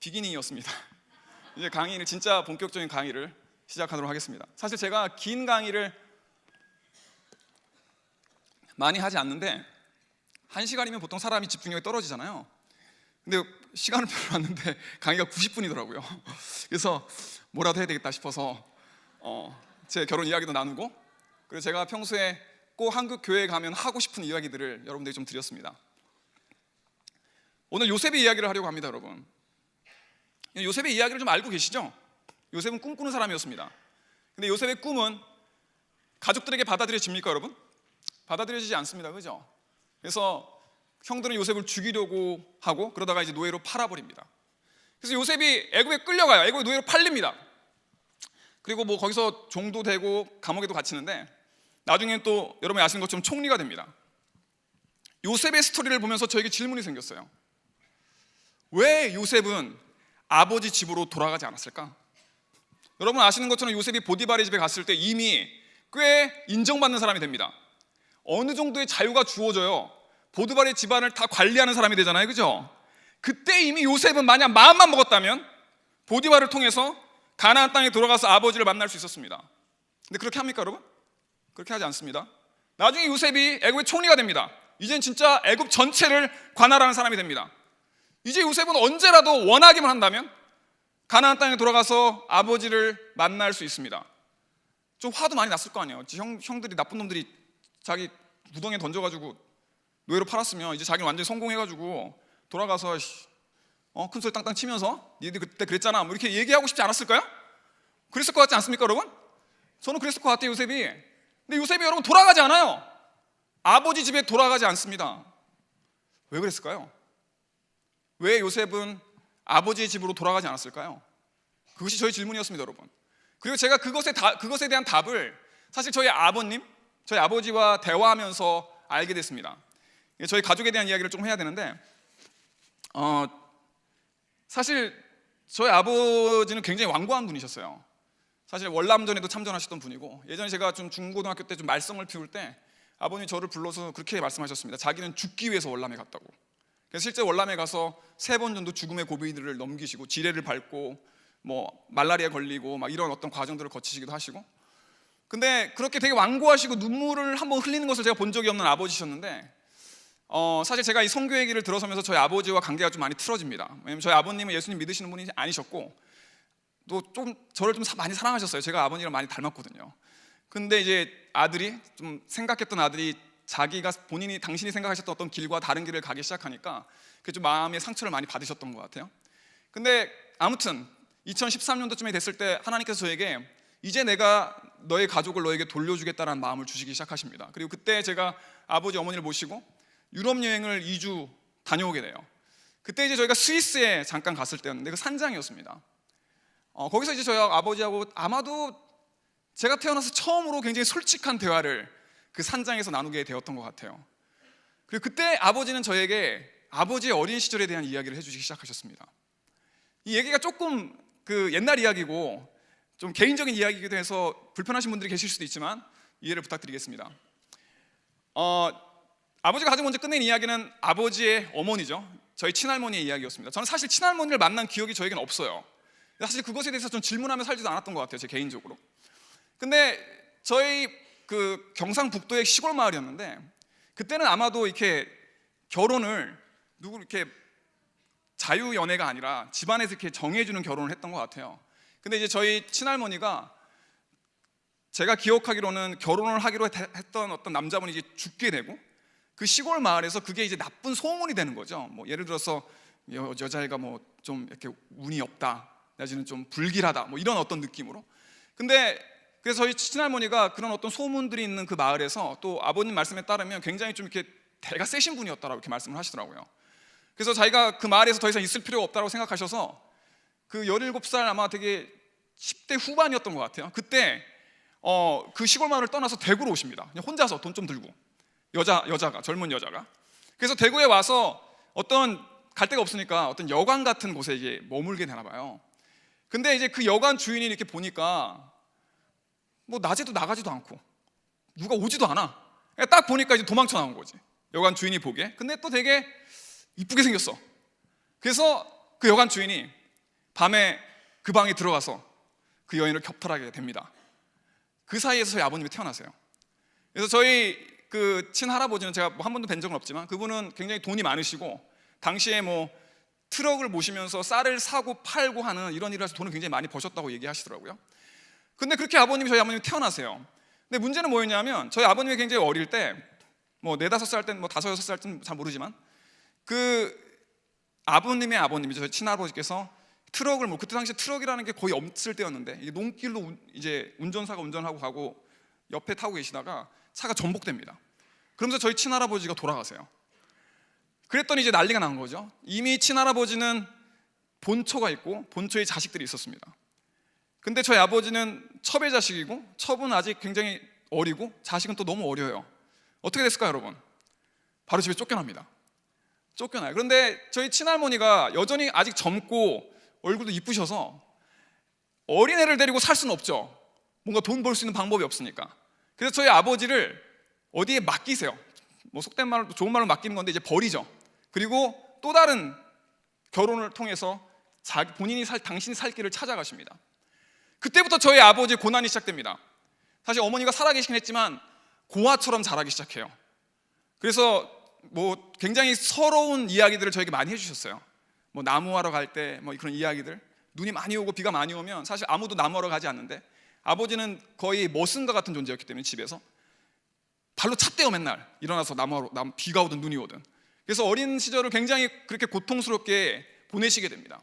Speaker 1: 비기닝이었습니다. 이제 강의를, 진짜 본격적인 강의를 시작하도록 하겠습니다. 사실 제가 긴 강의를 많이 하지 않는데 1시간이면 보통 사람이 집중력이 떨어지잖아요. 근데 시간을 별로 강의가 90분이더라고요. 그래서 뭐라도 해야 되겠다 싶어서 제 결혼 이야기도 나누고, 그리고 제가 평소에 꼭 한국 교회에 가면 하고 싶은 이야기들을 여러분들에게 좀 드렸습니다. 오늘 요셉의 이야기를 하려고 합니다, 여러분. 요셉의 이야기를 좀 알고 계시죠? 요셉은 꿈꾸는 사람이었습니다. 근데 요셉의 꿈은 가족들에게 받아들여집니까, 여러분? 받아들여지지 않습니다, 그죠? 그래서 형들은 요셉을 죽이려고 하고, 그러다가 이제 노예로 팔아버립니다. 그래서 요셉이 애굽에 끌려가요. 애굽에 노예로 팔립니다. 그리고 뭐 거기서 종도 되고 감옥에도 갇히는데, 나중에 또 여러분이 아시는 것처럼 총리가 됩니다. 요셉의 스토리를 보면서 저에게 질문이 생겼어요. 왜 요셉은 아버지 집으로 돌아가지 않았을까? 여러분 아시는 것처럼 요셉이 보디발의 집에 갔을 때 이미 꽤 인정받는 사람이 됩니다. 어느 정도의 자유가 주어져요. 보디발의 집안을 다 관리하는 사람이 되잖아요, 그죠? 그때 이미 요셉은 만약 마음만 먹었다면 보디발을 통해서 가나안 땅에 돌아가서 아버지를 만날 수 있었습니다. 근데 그렇게 합니까, 여러분? 그렇게 하지 않습니다. 나중에 요셉이 애굽의 총리가 됩니다. 이젠 진짜 애굽 전체를 관할하는 사람이 됩니다. 이제 요셉은 언제라도 원하기만 한다면 가나안 땅에 돌아가서 아버지를 만날 수 있습니다. 좀 화도 많이 났을 거 아니에요. 형들이, 나쁜 놈들이 자기 무덤에 던져가지고 노예로 팔았으면 이제 자기는 완전히 성공해가지고 돌아가서 큰 소리 땅땅 치면서 니들 그때 그랬잖아, 뭐 이렇게 얘기하고 싶지 않았을까요? 그랬을 것 같지 않습니까, 여러분? 저는 그랬을 것 같아요, 요셉이. 근데 요셉이 여러분 돌아가지 않아요. 아버지 집에 돌아가지 않습니다. 왜 그랬을까요? 왜 요셉은 아버지의 집으로 돌아가지 않았을까요? 그것이 저희 질문이었습니다, 여러분. 그리고 제가 그것에 대한 답을 사실 저희 아버지와 대화하면서 알게 됐습니다. 저희 가족에 대한 이야기를 좀 해야 되는데, 사실 저희 아버지는 굉장히 완고한 분이셨어요. 사실 월남전에도 참전하셨던 분이고, 예전에 제가 좀 중고등학교 때 좀 말썽을 피울 때 아버님이 저를 불러서 그렇게 말씀하셨습니다. 자기는 죽기 위해서 월남에 갔다고. 그래서 실제 월남에 가서 3번 정도 죽음의 고비들을 넘기시고 지뢰를 밟고 뭐 말라리아 걸리고 막 이런 어떤 과정들을 거치시기도 하시고, 근데 그렇게 되게 완고하시고 눈물을 한번 흘리는 것을 제가 본 적이 없는 아버지셨는데, 사실 제가 이 선교 얘기를 들어서면서 저희 아버지와 관계가 좀 많이 틀어집니다. 왜냐면 저희 아버님은 예수님 믿으시는 분이 아니셨고, 또 좀 저를 좀 많이 사랑하셨어요. 제가 아버님이랑 많이 닮았거든요. 근데 이제 생각했던 아들이 당신이 생각하셨던 어떤 길과 다른 길을 가기 시작하니까 그게 좀 마음의 상처를 많이 받으셨던 것 같아요. 근데 아무튼 2013년도쯤에 됐을 때 하나님께서 저에게 이제 내가 너의 가족을 너에게 돌려주겠다는 마음을 주시기 시작하십니다. 그리고 그때 제가 아버지 어머니를 모시고 유럽 여행을 2주 다녀오게 돼요. 그때 이제 저희가 스위스에 잠깐 갔을 때였는데 그 산장이었습니다. 거기서 이제 저희 아버지하고 아마도 제가 태어나서 처음으로 굉장히 솔직한 대화를 그 산장에서 나누게 되었던 것 같아요. 그리고 그때 아버지는 저에게 아버지의 어린 시절에 대한 이야기를 해주시기 시작하셨습니다. 이 얘기가 조금 그 옛날 이야기고 좀 개인적인 이야기이기도 해서 불편하신 분들이 계실 수도 있지만 이해를 부탁드리겠습니다. 아버지가 가장 먼저 끝낸 이야기는 아버지의 어머니죠. 저희 친할머니의 이야기였습니다. 저는 사실 친할머니를 만난 기억이 저에게는 없어요. 사실 그것에 대해서 좀 질문하며 살지도 않았던 것 같아요, 제 개인적으로. 근데 저희 그 경상북도의 시골 마을이었는데, 그때는 아마도 이렇게 결혼을 누구 이렇게 자유 연애가 아니라 집안에서 이렇게 정해주는 결혼을 했던 것 같아요. 근데 이제 저희 친할머니가, 제가 기억하기로는 결혼을 하기로 했던 어떤 남자분이 이제 죽게 되고, 그 시골 마을에서 그게 이제 나쁜 소문이 되는 거죠. 뭐 예를 들어서 여자애가 뭐 좀 이렇게 운이 없다, 내지는 좀 불길하다, 뭐 이런 어떤 느낌으로. 근데 그래서 저희 친할머니가 그런 어떤 소문들이 있는 그 마을에서, 또 아버님 말씀에 따르면 굉장히 좀 이렇게 대가 세신 분이었다라고 이렇게 말씀을 하시더라고요. 그래서 자기가 그 마을에서 더 이상 있을 필요가 없다고 생각하셔서 그 17살 아마 되게 10대 후반이었던 것 같아요. 그때 그 시골 마을을 떠나서 대구로 오십니다. 그냥 혼자서 돈 좀 들고, 여자가, 젊은 여자가. 그래서 대구에 와서 갈 데가 없으니까 어떤 여관 같은 곳에 이제 머물게 되나 봐요. 근데 이제 그 여관 주인이 이렇게 보니까 뭐 낮에도 나가지도 않고 누가 오지도 않아. 딱 보니까 이제 도망쳐 나온 거지, 여관 주인이 보기에. 근데 또 되게 이쁘게 생겼어. 그래서 그 여관 주인이 밤에 그 방에 들어가서 그 여인을 격탈하게 됩니다. 그 사이에서 저희 아버님이 태어나세요. 그래서 저희 그 친할아버지는 제가 뭐 한 번도 뵌 적은 없지만, 그분은 굉장히 돈이 많으시고 당시에 뭐 트럭을 모시면서 쌀을 사고 팔고 하는 이런 일을 해서 돈을 굉장히 많이 버셨다고 얘기하시더라고요. 근데 그렇게 저희 아버님이 태어나세요. 근데 문제는 뭐였냐면, 저희 아버님이 굉장히 어릴 때, 뭐 4-5살 땐, 뭐 5-6살 땐 잘 모르지만, 그 아버님의 아버님이죠, 저희 친할아버지께서 트럭을, 뭐 그때 당시 트럭이라는 게 거의 없을 때였는데, 이게 논길로 이제 운전사가 운전하고 가고 옆에 타고 계시다가 차가 전복됩니다. 그러면서 저희 친할아버지가 돌아가세요. 그랬더니 이제 난리가 난 거죠. 이미 친할아버지는 본처가 있고 본처의 자식들이 있었습니다. 근데 저희 아버지는 첩의 자식이고, 첩은 아직 굉장히 어리고 자식은 또 너무 어려요. 어떻게 됐을까요, 여러분? 바로 집에 쫓겨납니다. 쫓겨나요. 그런데 저희 친할머니가 여전히 아직 젊고 얼굴도 이쁘셔서 어린애를 데리고 살 수는 없죠. 뭔가 돈 벌 수 있는 방법이 없으니까. 그래서 저희 아버지를 어디에 맡기세요. 뭐 속된 말로, 좋은 말로 맡기는 건데 이제 버리죠. 그리고 또 다른 결혼을 통해서 당신이 살 길을 찾아가십니다. 그때부터 저희 아버지의 고난이 시작됩니다. 사실 어머니가 살아계시긴 했지만 고아처럼 자라기 시작해요. 그래서 뭐 굉장히 서러운 이야기들을 저에게 많이 해주셨어요. 뭐 나무하러 갈 때 뭐 그런 이야기들, 눈이 많이 오고 비가 많이 오면 사실 아무도 나무하러 가지 않는데, 아버지는 거의 머슴과 같은 존재였기 때문에 집에서 발로 찼대요. 맨날 일어나서 비가 오든 눈이 오든. 그래서 어린 시절을 굉장히 그렇게 고통스럽게 보내시게 됩니다.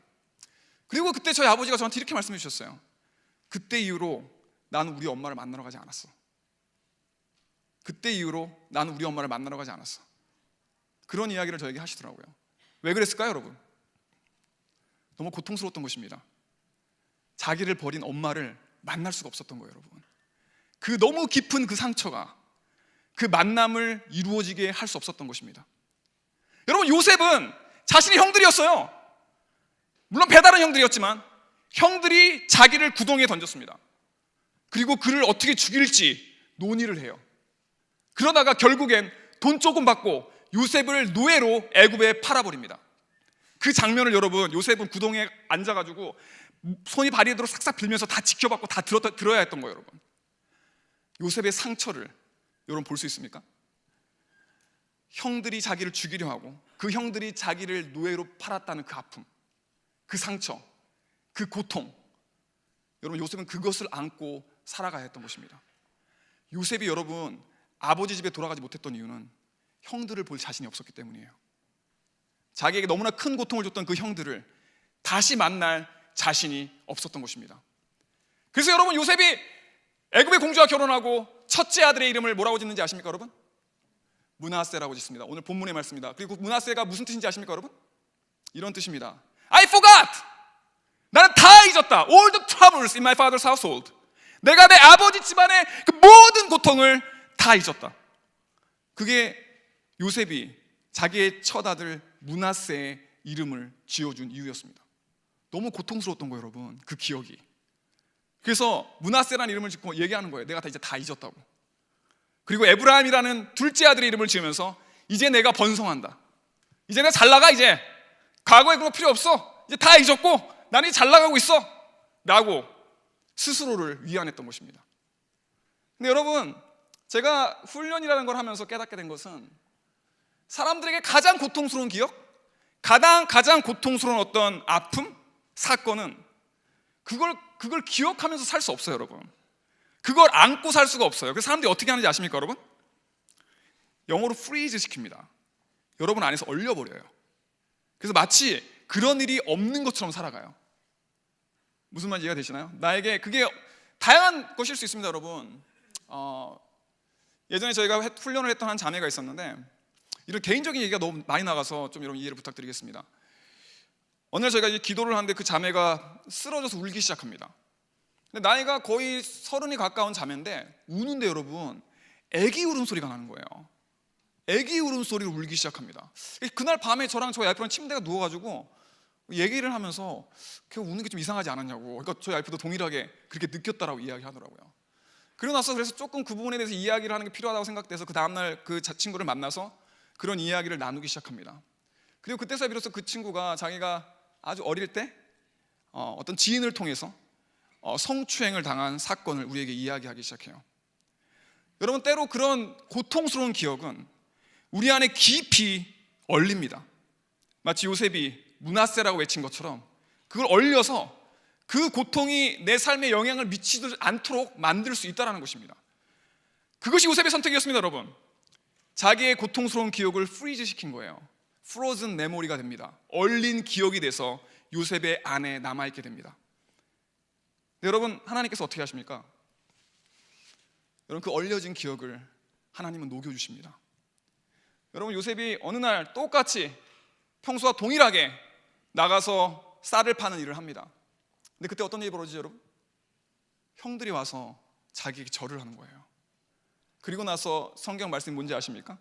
Speaker 1: 그리고 그때 저희 아버지가 저한테 이렇게 말씀해 주셨어요. 그때 이후로 나는 우리 엄마를 만나러 가지 않았어. 그때 이후로 나는 우리 엄마를 만나러 가지 않았어. 그런 이야기를 저에게 하시더라고요. 왜 그랬을까요, 여러분? 너무 고통스러웠던 것입니다. 자기를 버린 엄마를 만날 수가 없었던 거예요, 여러분. 그 너무 깊은 그 상처가 그 만남을 이루어지게 할 수 없었던 것입니다. 여러분, 요셉은 자신의 형들이었어요. 물론 배다른 형들이었지만 형들이 자기를 구덩이에 던졌습니다. 그리고 그를 어떻게 죽일지 논의를 해요. 그러다가 결국엔 돈 조금 받고 요셉을 노예로 애굽에 팔아버립니다. 그 장면을 여러분, 요셉은 구덩이에 앉아가지고 손이 발이 되도록 싹싹 빌면서 다 지켜봤고 다 들어야 했던 거예요, 여러분. 요셉의 상처를 여러분 볼 수 있습니까? 형들이 자기를 죽이려 하고 그 형들이 자기를 노예로 팔았다는 그 아픔, 그 상처, 그 고통, 여러분 요셉은 그것을 안고 살아가야 했던 것입니다. 요셉이 여러분 아버지 집에 돌아가지 못했던 이유는 형들을 볼 자신이 없었기 때문이에요. 자기에게 너무나 큰 고통을 줬던 그 형들을 다시 만날 자신이 없었던 것입니다. 그래서 여러분 요셉이 애굽의 공주와 결혼하고 첫째 아들의 이름을 뭐라고 짓는지 아십니까, 여러분? 므낫세라고 짓습니다. 오늘 본문의 말씀입니다. 그리고 므낫세가 무슨 뜻인지 아십니까, 여러분? 이런 뜻입니다. I forgot! 나는 다 잊었다. All the troubles in my father's household. 내가 내 아버지 집안의 그 모든 고통을 다 잊었다. 그게 요셉이 자기의 첫 아들 므낫세의 이름을 지어준 이유였습니다. 너무 고통스러웠던 거예요, 여러분. 그 기억이. 그래서 므낫세라는 이름을 짓고 얘기하는 거예요. 내가 이제 다 잊었다고. 그리고 에브라임이라는 둘째 아들의 이름을 지으면서 이제 내가 번성한다. 이제 내가 잘 나가. 이제 과거의 그런 거 필요 없어. 이제 다 잊었고 나는 이제 잘 나가고 있어 라고 스스로를 위안했던 것입니다. 근데 여러분, 제가 훈련이라는 걸 하면서 깨닫게 된 것은 사람들에게 가장 고통스러운 기억, 가장 고통스러운 어떤 아픔, 사건은 그걸 기억하면서 살 수 없어요, 여러분. 그걸 안고 살 수가 없어요. 그래서 사람들이 어떻게 하는지 아십니까, 여러분? 영어로 프리즈 시킵니다. 여러분 안에서 얼려버려요. 그래서 마치 그런 일이 없는 것처럼 살아가요. 무슨 말인지 이해가 되시나요? 나에게 그게 다양한 것일 수 있습니다, 여러분. 예전에 저희가 훈련을 했던 한 자매가 있었는데, 이런 개인적인 얘기가 너무 많이 나가서 좀 여러분 이해를 부탁드리겠습니다. 어느 날 저희가 이제 기도를 하는데 그 자매가 쓰러져서 울기 시작합니다. 근데 나이가 거의 30이 가까운 자매인데 우는데 여러분, 애기 울음소리가 나는 거예요. 애기 울음소리로 울기 시작합니다. 그날 밤에 저랑 저희 와이프랑 침대가 누워가지고 얘기를 하면서 걔 우는 게 좀 이상하지 않았냐고. 그러니까 저희 와이프도 동일하게 그렇게 느꼈다라고 이야기하더라고요. 그러고 나서 그래서 조금 그 부분에 대해서 이야기를 하는 게 필요하다고 생각돼서 그 다음날 그 친구를 만나서 그런 이야기를 나누기 시작합니다. 그리고 그때서 비로소 그 친구가 자기가 아주 어릴 때 어떤 지인을 통해서 성추행을 당한 사건을 우리에게 이야기하기 시작해요. 여러분, 때로 그런 고통스러운 기억은 우리 안에 깊이 얼립니다. 마치 요셉이 므낫세라고 외친 것처럼 그걸 얼려서 그 고통이 내 삶에 영향을 미치지 않도록 만들 수 있다는 것입니다. 그것이 요셉의 선택이었습니다, 여러분. 자기의 고통스러운 기억을 프리즈 시킨 거예요. 프로즌 메모리가 됩니다. 얼린 기억이 돼서 요셉의 안에 남아있게 됩니다. 여러분, 하나님께서 어떻게 하십니까? 여러분, 그 얼려진 기억을 하나님은 녹여주십니다. 여러분, 요셉이 어느 날 똑같이 평소와 동일하게 나가서 쌀을 파는 일을 합니다. 근데 그때 어떤 일이 벌어지죠, 여러분? 형들이 와서 자기에게 절을 하는 거예요. 그리고 나서 성경 말씀이 뭔지 아십니까?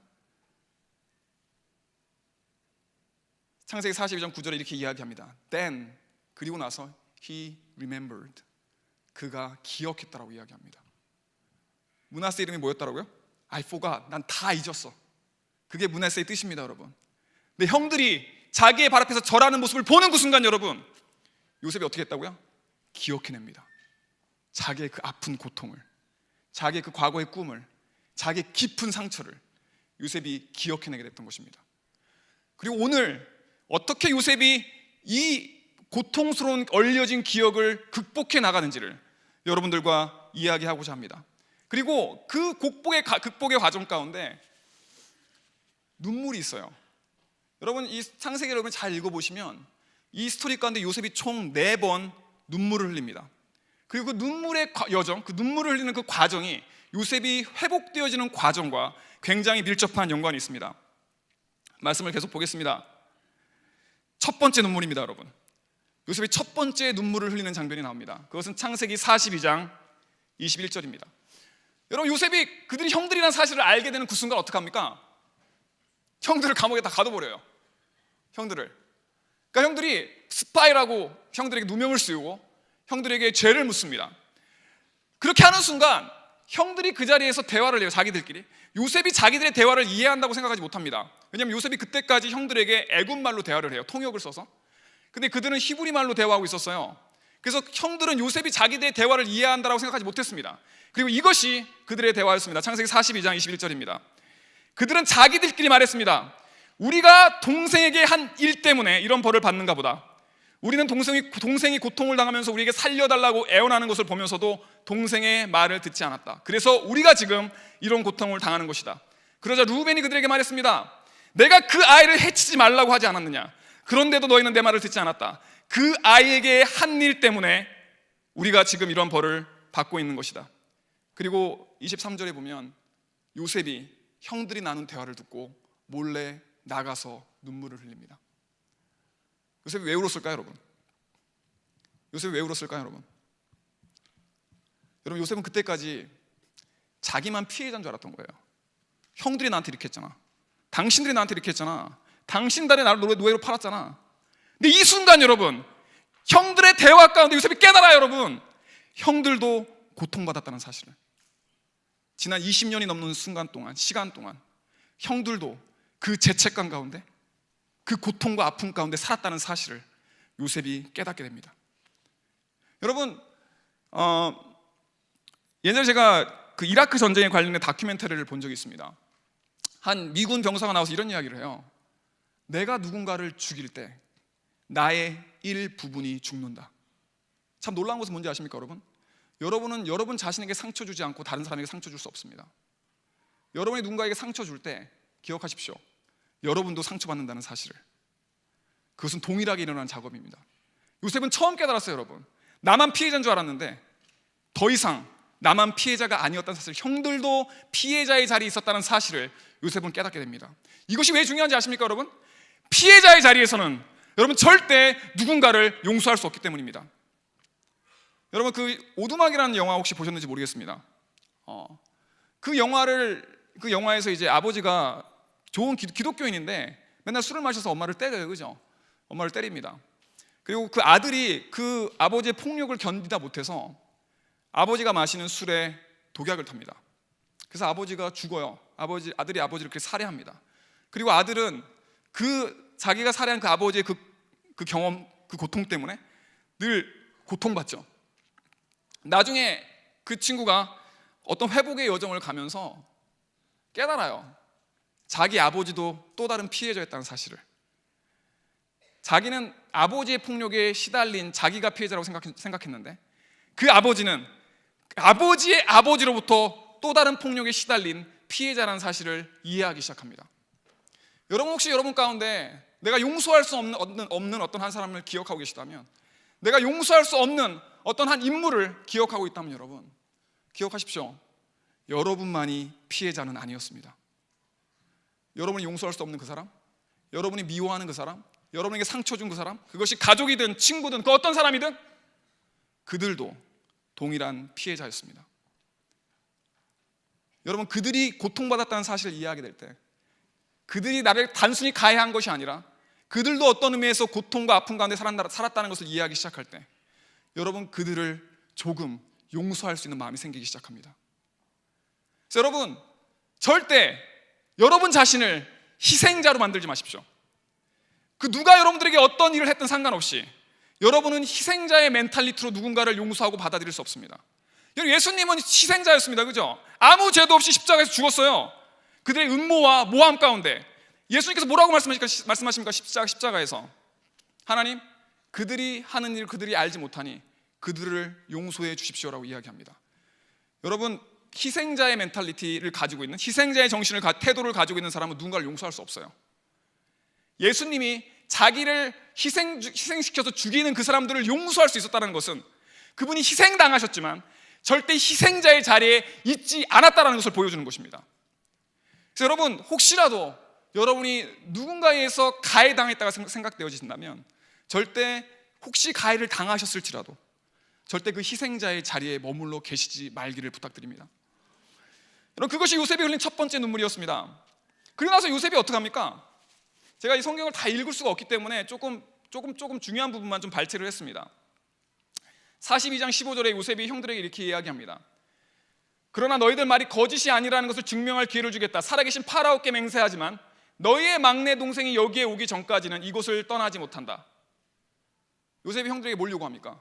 Speaker 1: 창세기 42장 9절에 이렇게 이야기합니다. Then, 그리고 나서 he remembered, 그가 기억했다라고 이야기합니다. 므낫세 이름이 뭐였다라고요? I forgot, 난 다 잊었어. 그게 므낫세의 뜻입니다, 여러분. 근데 형들이 자기의 발 앞에서 절하는 모습을 보는 그 순간, 여러분, 요셉이 어떻게 했다고요? 기억해냅니다. 자기의 그 아픈 고통을, 자기의 그 과거의 꿈을, 자기의 깊은 상처를 요셉이 기억해내게 됐던 것입니다. 그리고 오늘 어떻게 요셉이 이 고통스러운 얼려진 기억을 극복해 나가는지를 여러분들과 이야기하고자 합니다. 그리고 그 극복의 과정 가운데 눈물이 있어요. 여러분, 이 창세기를 여러분 잘 읽어보시면 이 스토리 가운데 요셉이 총 4번 눈물을 흘립니다. 그리고 그 눈물의 여정, 그 눈물을 흘리는 그 과정이 요셉이 회복되어지는 과정과 굉장히 밀접한 연관이 있습니다. 말씀을 계속 보겠습니다. 첫 번째 눈물입니다, 여러분. 요셉이 첫 번째 눈물을 흘리는 장면이 나옵니다. 그것은 창세기 42장 21절입니다. 여러분, 요셉이 그들이 형들이라는 사실을 알게 되는 그 순간 어떡합니까? 형들을 감옥에 다 가둬버려요. 형들을. 그러니까 형들이 스파이라고 형들에게 누명을 씌우고 형들에게 죄를 묻습니다. 그렇게 하는 순간 형들이 그 자리에서 대화를 해요. 자기들끼리. 요셉이 자기들의 대화를 이해한다고 생각하지 못합니다. 왜냐하면 요셉이 그때까지 형들에게 애굽말로 대화를 해요. 통역을 써서. 근데 그들은 히브리 말로 대화하고 있었어요. 그래서 형들은 요셉이 자기들의 대화를 이해한다고 생각하지 못했습니다. 그리고 이것이 그들의 대화였습니다. 창세기 42장 21절입니다. 그들은 자기들끼리 말했습니다. 우리가 동생에게 한 일 때문에 이런 벌을 받는가 보다. 우리는 동생이 고통을 당하면서 우리에게 살려달라고 애원하는 것을 보면서도 동생의 말을 듣지 않았다. 그래서 우리가 지금 이런 고통을 당하는 것이다. 그러자 루벤이 그들에게 말했습니다. 내가 그 아이를 해치지 말라고 하지 않았느냐. 그런데도 너희는 내 말을 듣지 않았다. 그 아이에게 한 일 때문에 우리가 지금 이런 벌을 받고 있는 것이다. 그리고 23절에 보면 요셉이 형들이 나눈 대화를 듣고 몰래 나가서 눈물을 흘립니다. 요셉이 왜 울었을까요, 여러분? 요셉이 왜 울었을까요, 여러분? 여러분, 요셉은 그때까지 자기만 피해자인 줄 알았던 거예요. 형들이 나한테 이렇게 했잖아. 당신들이 나한테 이렇게 했잖아. 당신들이 나를 노예로 팔았잖아. 근데 이 순간 여러분, 형들의 대화 가운데 요셉이 깨달아요, 여러분. 형들도 고통받았다는 사실을. 지난 20년이 넘는 시간 동안 형들도 그 죄책감 가운데, 그 고통과 아픔 가운데 살았다는 사실을 요셉이 깨닫게 됩니다. 여러분, 예전에 제가 그 이라크 전쟁에 관련된 다큐멘터리를 본 적이 있습니다. 한 미군 병사가 나와서 이런 이야기를 해요. 내가 누군가를 죽일 때 나의 일부분이 죽는다. 참 놀라운 것은 뭔지 아십니까, 여러분? 여러분은 여러분 자신에게 상처 주지 않고 다른 사람에게 상처 줄 수 없습니다. 여러분이 누군가에게 상처 줄 때 기억하십시오. 여러분도 상처받는다는 사실을. 그것은 동일하게 일어나는 작업입니다. 요셉은 처음 깨달았어요, 여러분. 나만 피해자인 줄 알았는데 더 이상 나만 피해자가 아니었다는 사실, 형들도 피해자의 자리에 있었다는 사실을 요셉은 깨닫게 됩니다. 이것이 왜 중요한지 아십니까, 여러분? 피해자의 자리에서는 여러분 절대 누군가를 용서할 수 없기 때문입니다. 여러분, 그 오두막이라는 영화 혹시 보셨는지 모르겠습니다. 그 영화에서 이제 아버지가 좋은 기독교인인데 맨날 술을 마셔서 엄마를 때려요, 그죠? 엄마를 때립니다. 그리고 그 아들이 그 아버지의 폭력을 견디다 못해서 아버지가 마시는 술에 독약을 탑니다. 그래서 아버지가 죽어요. 아들이 아버지를 그렇게 살해합니다. 그리고 아들은 자기가 살해한 그 아버지의 그 경험, 그 고통 때문에 늘 고통받죠. 나중에 그 친구가 어떤 회복의 여정을 가면서 깨달아요. 자기 아버지도 또 다른 피해자였다는 사실을. 자기는 아버지의 폭력에 시달린 자기가 피해자라고 생각했는데 그 아버지는 아버지의 아버지로부터 또 다른 폭력에 시달린 피해자라는 사실을 이해하기 시작합니다. 여러분, 혹시 여러분 가운데 내가 용서할 수 없는 어떤 한 사람을 기억하고 계시다면, 내가 용서할 수 없는 어떤 한 인물을 기억하고 있다면, 여러분 기억하십시오. 여러분만이 피해자는 아니었습니다. 여러분이 용서할 수 없는 그 사람, 여러분이 미워하는 그 사람, 여러분에게 상처 준 그 사람, 그것이 가족이든 친구든 그 어떤 사람이든 그들도 동일한 피해자였습니다. 여러분, 그들이 고통받았다는 사실을 이해하게 될 때, 그들이 나를 단순히 가해한 것이 아니라 그들도 어떤 의미에서 고통과 아픔 가운데 살았다는 것을 이해하기 시작할 때, 여러분, 그들을 조금 용서할 수 있는 마음이 생기기 시작합니다. 그래서 여러분, 절대 여러분 자신을 희생자로 만들지 마십시오. 그 누가 여러분들에게 어떤 일을 했든 상관없이 여러분은 희생자의 멘탈리티로 누군가를 용서하고 받아들일 수 없습니다. 예수님은 희생자였습니다, 그죠? 아무 죄도 없이 십자가에서 죽었어요. 그들의 음모와 모함 가운데 예수님께서 뭐라고 말씀하십니까? 십자가에서 하나님, 그들이 하는 일을 그들이 알지 못하니 그들을 용서해 주십시오라고 이야기합니다. 여러분, 희생자의 멘탈리티를 가지고 있는, 희생자의 정신을 태도를 가지고 있는 사람은 누군가를 용서할 수 없어요. 예수님이 자기를 희생시켜서 죽이는 그 사람들을 용서할 수 있었다는 것은 그분이 희생당하셨지만 절대 희생자의 자리에 있지 않았다는 것을 보여주는 것입니다. 그래서 여러분, 혹시라도 여러분이 누군가에 의해서 가해당했다가 생각되어진다면 절대, 혹시 가해를 당하셨을지라도 절대 그 희생자의 자리에 머물러 계시지 말기를 부탁드립니다. 여러분, 그것이 요셉이 흘린 첫 번째 눈물이었습니다. 그리고 나서 요셉이 어떻게 합니까? 제가 이 성경을 다 읽을 수가 없기 때문에 조금 중요한 부분만 좀 발췌를 했습니다. 42장 15절에 요셉이 형들에게 이렇게 이야기합니다. 그러나 너희들 말이 거짓이 아니라는 것을 증명할 기회를 주겠다. 살아계신 파라오께 맹세하지만 너희의 막내 동생이 여기에 오기 전까지는 이곳을 떠나지 못한다. 요셉이 형들에게 뭘 요구합니까?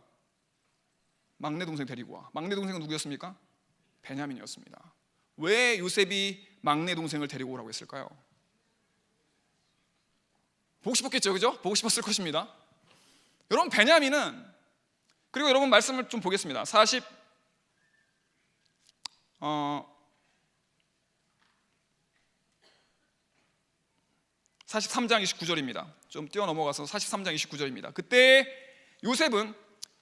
Speaker 1: 막내 동생 데리고 와. 막내 동생은 누구였습니까? 베냐민이었습니다. 왜 요셉이 막내 동생을 데리고 오라고 했을까요? 보고 싶었겠죠, 그죠? 보고 싶었을 것입니다. 여러분, 베냐민은, 그리고 여러분 말씀을 좀 보겠습니다. 43장 29절입니다. 좀 뛰어넘어가서 43장 29절입니다. 그때 요셉은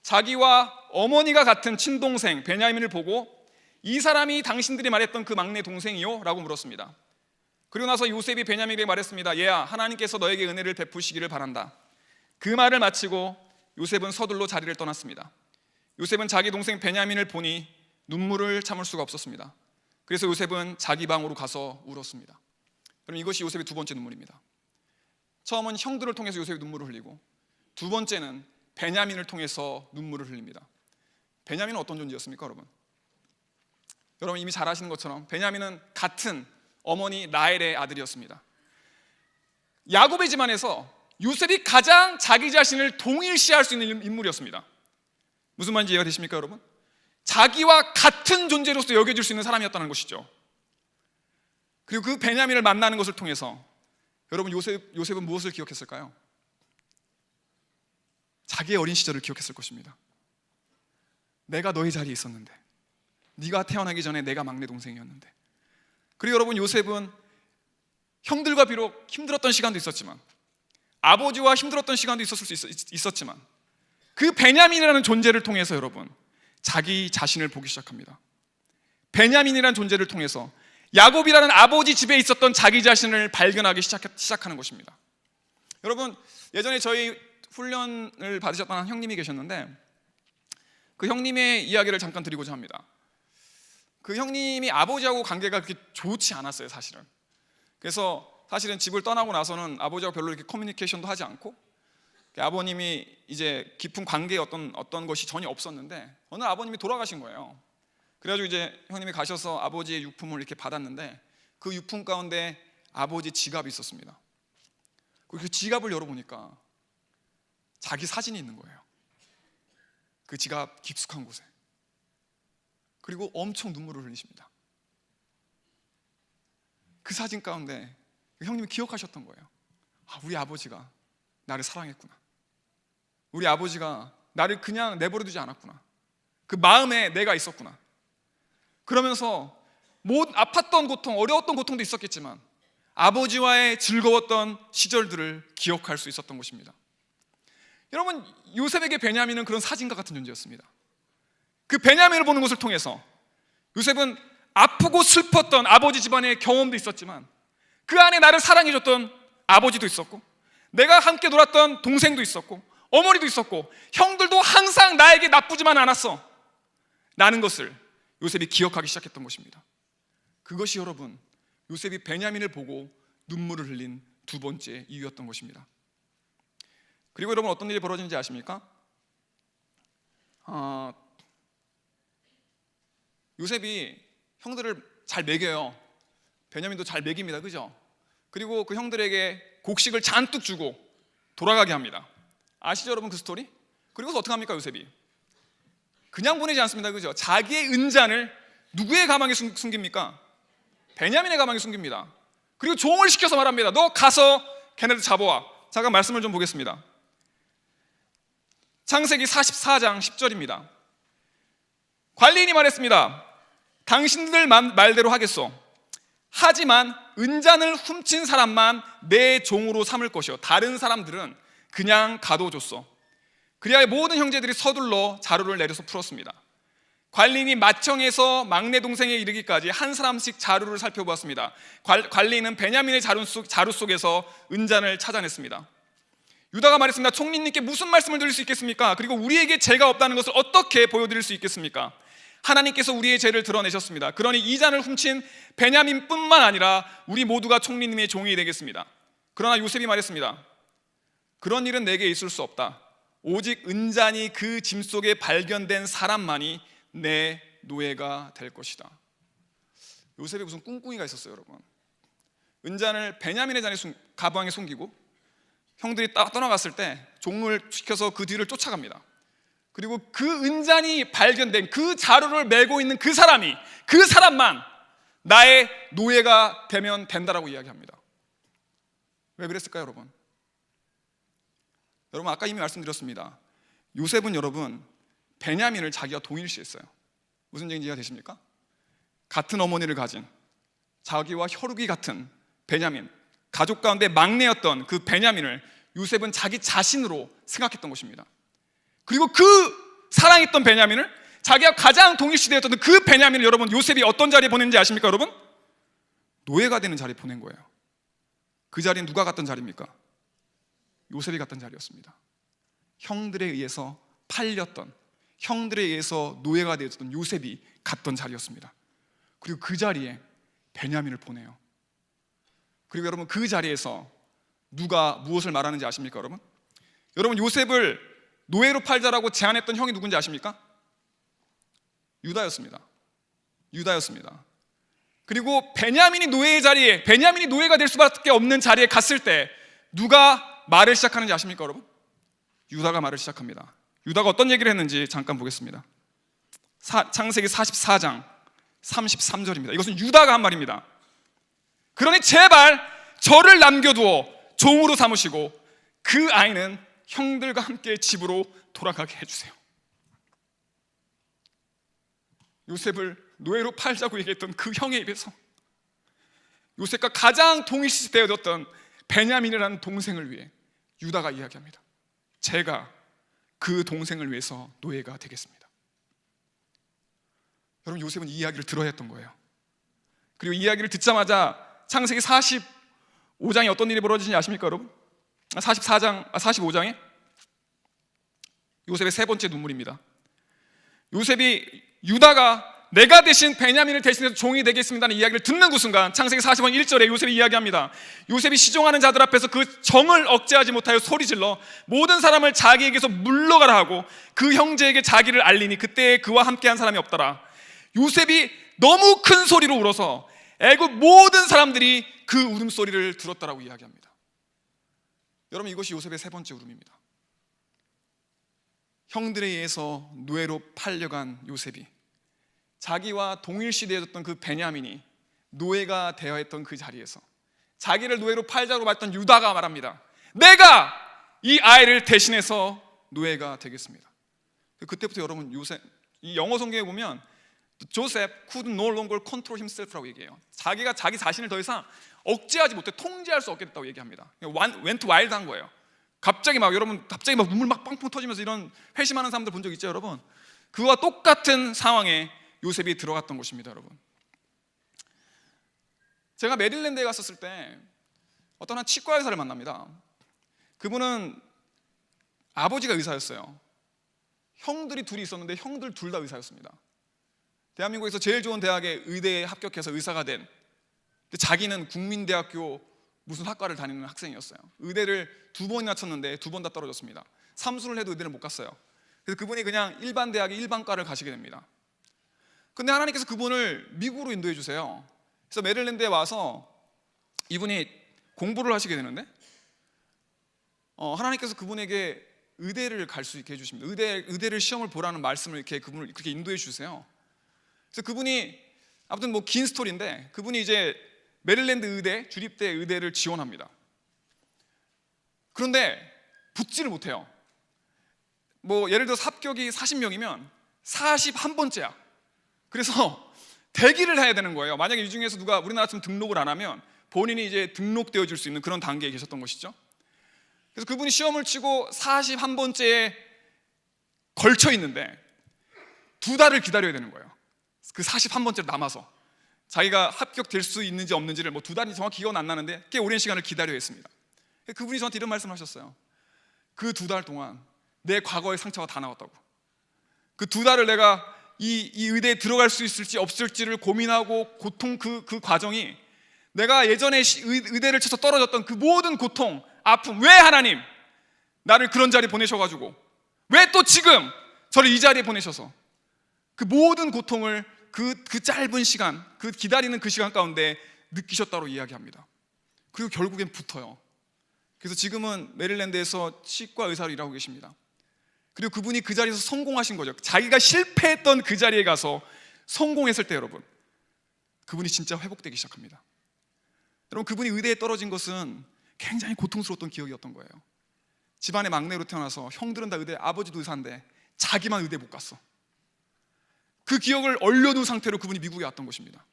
Speaker 1: 자기와 어머니가 같은 친동생 베냐민을 보고 이 사람이 당신들이 말했던 그 막내 동생이요? 라고 물었습니다. 그리고 나서 요셉이 베냐민에게 말했습니다. 얘야, 하나님께서 너에게 은혜를 베푸시기를 바란다. 그 말을 마치고 요셉은 서둘러 자리를 떠났습니다. 요셉은 자기 동생 베냐민을 보니 눈물을 참을 수가 없었습니다. 그래서 요셉은 자기 방으로 가서 울었습니다. 그럼 이것이 요셉의 두 번째 눈물입니다. 처음은 형들을 통해서 요셉이 눈물을 흘리고, 두 번째는 베냐민을 통해서 눈물을 흘립니다. 베냐민은 어떤 존재였습니까, 여러분? 여러분 이미 잘 아시는 것처럼 베냐민은 같은 어머니 라헬의 아들이었습니다. 야곱의 집안에서 요셉이 가장 자기 자신을 동일시할 수 있는 인물이었습니다. 무슨 말인지 이해가 되십니까, 여러분? 자기와 같은 존재로서 여겨질 수 있는 사람이었다는 것이죠. 그리고 그 베냐민을 만나는 것을 통해서 여러분, 요셉은 무엇을 기억했을까요? 자기의 어린 시절을 기억했을 것입니다. 내가 너의 자리에 있었는데, 네가 태어나기 전에 내가 막내 동생이었는데. 그리고 여러분, 요셉은 형들과 비록 힘들었던 시간도 있었지만, 아버지와 힘들었던 시간도 있었지만, 그 베냐민이라는 존재를 통해서 여러분, 자기 자신을 보기 시작합니다. 베냐민이라는 존재를 통해서 야곱이라는 아버지 집에 있었던 자기 자신을 발견하기 시작하는 것입니다. 여러분, 예전에 저희 훈련을 받으셨던 한 형님이 계셨는데, 그 형님의 이야기를 잠깐 드리고자 합니다. 그 형님이 아버지하고 관계가 그렇게 좋지 않았어요, 사실은. 그래서 사실은 집을 떠나고 나서는 아버지하고 별로 이렇게 커뮤니케이션도 하지 않고, 아버님이 이제 깊은 관계에 어떤 것이 전혀 없었는데, 어느 아버님이 돌아가신 거예요. 그래가지고 이제 형님이 가셔서 아버지의 유품을 이렇게 받았는데, 그 유품 가운데 아버지 지갑이 있었습니다. 그 지갑을 열어보니까 자기 사진이 있는 거예요. 그 지갑 깊숙한 곳에. 그리고 엄청 눈물을 흘리십니다. 그 사진 가운데 형님이 기억하셨던 거예요. 아, 우리 아버지가 나를 사랑했구나. 우리 아버지가 나를 그냥 내버려두지 않았구나. 그 마음에 내가 있었구나. 그러면서 아팠던 고통, 어려웠던 고통도 있었겠지만 아버지와의 즐거웠던 시절들을 기억할 수 있었던 것입니다. 여러분, 요셉에게 베냐민은 그런 사진과 같은 존재였습니다. 그 베냐민을 보는 것을 통해서 요셉은 아프고 슬펐던 아버지 집안의 경험도 있었지만, 그 안에 나를 사랑해줬던 아버지도 있었고, 내가 함께 놀았던 동생도 있었고, 어머니도 있었고, 형들도 항상 나에게 나쁘지만 않았어 라는 것을 요셉이 기억하기 시작했던 것입니다. 그것이 여러분, 요셉이 베냐민을 보고 눈물을 흘린 두 번째 이유였던 것입니다. 그리고 여러분, 어떤 일이 벌어지는지 아십니까? 요셉이 형들을 잘 먹여요. 베냐민도 잘 먹입니다, 그죠? 그리고 그 형들에게 곡식을 잔뜩 주고 돌아가게 합니다. 아시죠, 여러분, 그 스토리? 그리고서 어떻게 합니까, 요셉이? 그냥 보내지 않습니다, 그죠? 자기의 은잔을 누구의 가방에 숨깁니까? 베냐민의 가방에 숨깁니다. 그리고 종을 시켜서 말합니다. 너 가서 걔네들 잡아와. 잠깐 말씀을 좀 보겠습니다. 창세기 44장 10절입니다. 관리인이 말했습니다. 당신들 말대로 하겠소. 하지만 은잔을 훔친 사람만 내 종으로 삼을 것이요, 다른 사람들은 그냥 가둬줬소. 그리하여 모든 형제들이 서둘러 자루를 내려서 풀었습니다. 관리인이 맏형에서 막내 동생에 이르기까지 한 사람씩 자루를 살펴보았습니다. 관리인은 베냐민의 자루 속에서 은잔을 찾아냈습니다. 유다가 말했습니다. 총리님께 무슨 말씀을 드릴 수 있겠습니까? 그리고 우리에게 죄가 없다는 것을 어떻게 보여드릴 수 있겠습니까? 하나님께서 우리의 죄를 드러내셨습니다. 그러니 이 잔을 훔친 베냐민뿐만 아니라 우리 모두가 총리님의 종이 되겠습니다. 그러나 요셉이 말했습니다. 그런 일은 내게 있을 수 없다. 오직 은잔이 그 짐 속에 발견된 사람만이 내 노예가 될 것이다. 요셉이 무슨 꿍꿍이가 있었어요, 여러분. 은잔을 베냐민의 가방에 숨기고 형들이 딱 떠나갔을 때 종을 시켜서 그 뒤를 쫓아갑니다. 그리고 그 은잔이 발견된 그 자루를 메고 있는 그 사람만 나의 노예가 되면 된다라고 이야기합니다. 왜 그랬을까요, 여러분? 여러분, 아까 이미 말씀드렸습니다. 요셉은 여러분, 베냐민을 자기가 동일시했어요. 무슨 얘기인지 이해가 되십니까? 같은 어머니를 가진, 자기와 혈육이 같은 베냐민, 가족 가운데 막내였던 그 베냐민을 요셉은 자기 자신으로 생각했던 것입니다. 그리고 그 사랑했던 베냐민을, 자기가 가장 동일시되었던 그 베냐민을 여러분, 요셉이 어떤 자리에 보냈는지 아십니까, 여러분? 노예가 되는 자리에 보낸 거예요. 그 자리는 누가 갔던 자리입니까? 요셉이 갔던 자리였습니다. 형들에 의해서 팔렸던, 형들에 의해서 노예가 되었던 요셉이 갔던 자리였습니다. 그리고 그 자리에 베냐민을 보내요. 그리고 여러분, 그 자리에서 누가 무엇을 말하는지 아십니까, 여러분? 여러분, 요셉을 노예로 팔자라고 제안했던 형이 누군지 아십니까? 유다였습니다. 그리고 베냐민이 노예의 자리에, 베냐민이 노예가 될 수밖에 없는 자리에 갔을 때 누가 말을 시작하는지 아십니까, 여러분? 유다가 말을 시작합니다. 유다가 어떤 얘기를 했는지 잠깐 보겠습니다. 창세기 44장 33절입니다. 이것은 유다가 한 말입니다. 그러니 제발 저를 남겨두어 종으로 삼으시고 그 아이는 형들과 함께 집으로 돌아가게 해주세요. 요셉을 노예로 팔자고 얘기했던 그 형의 입에서 요셉과 가장 동일시되어졌던 베냐민이라는 동생을 위해 유다가 이야기합니다. 제가 그 동생을 위해서 노예가 되겠습니다. 여러분, 요셉은 이 이야기를 들어야 했던 거예요. 그리고 이 이야기를 듣자마자 창세기 45장에 어떤 일이 벌어지는지 아십니까, 여러분? 45장에 요셉의 세 번째 눈물입니다. 유다가 내가 대신 베냐민을 대신해서 종이 되겠습니다는 이야기를 듣는 그 순간 창세기 40장 1절에 요셉이 이야기합니다. 요셉이 시종하는 자들 앞에서 그 정을 억제하지 못하여 소리질러 모든 사람을 자기에게서 물러가라 하고 그 형제에게 자기를 알리니 그때 그와 함께한 사람이 없더라. 요셉이 너무 큰 소리로 울어서 애굽 모든 사람들이 그 울음소리를 들었다라고 이야기합니다. 여러분, 이것이 요셉의 세 번째 울음입니다. 형들에 의해서 노예로 팔려간 요셉이 자기와 동일시되어졌던 그 베냐민이 노예가 되어 있던 그 자리에서 자기를 노예로 팔자고 말했던 유다가 말합니다. 내가 이 아이를 대신해서 노예가 되겠습니다. 그때부터 여러분, 이 영어 성경에 보면 Joseph could no longer control himself라고 얘기해요. 자기가 자기 자신을 더 이상 억제하지 못해 통제할 수 없게 됐다고 얘기합니다. went wild한 거예요. 갑자기 막 눈물 막 빵빵 터지면서 이런 회심하는 사람들 본 적 있죠, 여러분? 그와 똑같은 상황에 요셉이 들어갔던 것입니다, 여러분. 제가 메릴랜드에 갔었을 때 어떤 한 치과 의사를 만납니다. 그분은 아버지가 의사였어요. 형들이 둘이 있었는데 형들 둘 다 의사였습니다. 대한민국에서 제일 좋은 대학에 의대에 합격해서 의사가 된, 자기는 국민대학교 무슨 학과를 다니는 학생이었어요. 의대를 2번이나 쳤는데 2번 다 떨어졌습니다. 삼수를 해도 의대를 못 갔어요. 그래서 그분이 그냥 일반 대학의 일반과를 가시게 됩니다. 근데 하나님께서 그분을 미국으로 인도해 주세요. 그래서 메릴랜드에 와서 이분이 공부를 하시게 되는데 하나님께서 그분에게 의대를 갈 수 있게 해주십니다. 의대를 시험을 보라는 말씀을 이렇게 그분을 그렇게 인도해 주세요. 그래서 그분이 아무튼 뭐 긴 스토리인데 그분이 이제 메릴랜드 의대 주립대 의대를 지원합니다. 그런데 붙지를 못해요. 뭐 예를 들어서 합격이 40명이면 41번째야. 그래서 대기를 해야 되는 거예요. 만약에 이 중에서 누가 우리나라처럼 등록을 안 하면 본인이 이제 등록되어 줄 수 있는 그런 단계에 계셨던 것이죠. 그래서 그분이 시험을 치고 41번째에 걸쳐 있는데 2달을 기다려야 되는 거예요. 그 41번째로 남아서 자기가 합격될 수 있는지 없는지를 뭐 2달이 정확히 기억은 안 나는데 꽤 오랜 시간을 기다려야 했습니다. 그분이 저한테 이런 말씀을 하셨어요. 그 2달 동안 내 과거의 상처가 다 나왔다고. 그 2달을 내가 이 의대에 들어갈 수 있을지 없을지를 고민하고 고통 그 과정이 내가 예전에 의대를 쳐서 떨어졌던 그 모든 고통, 아픔, 왜 하나님 나를 그런 자리에 보내셔가지고 왜 또 지금 저를 이 자리에 보내셔서 그 모든 고통을 그 짧은 시간, 그 기다리는 그 시간 가운데 느끼셨다고 이야기합니다. 그리고 결국엔 붙어요. 그래서 지금은 메릴랜드에서 치과 의사로 일하고 계십니다. 그리고 그분이 그 자리에서 성공하신 거죠. 자기가 실패했던 그 자리에 가서 성공했을 때 여러분, 그분이 진짜 회복되기 시작합니다. 여러분, 그분이 의대에 떨어진 것은 굉장히 고통스러웠던 기억이었던 거예요. 집안의 막내로 태어나서 형들은 다 의대, 아버지도 의사인데 자기만 의대 못 갔어. 그 기억을 얼려둔 상태로 그분이 미국에 왔던 것입니다.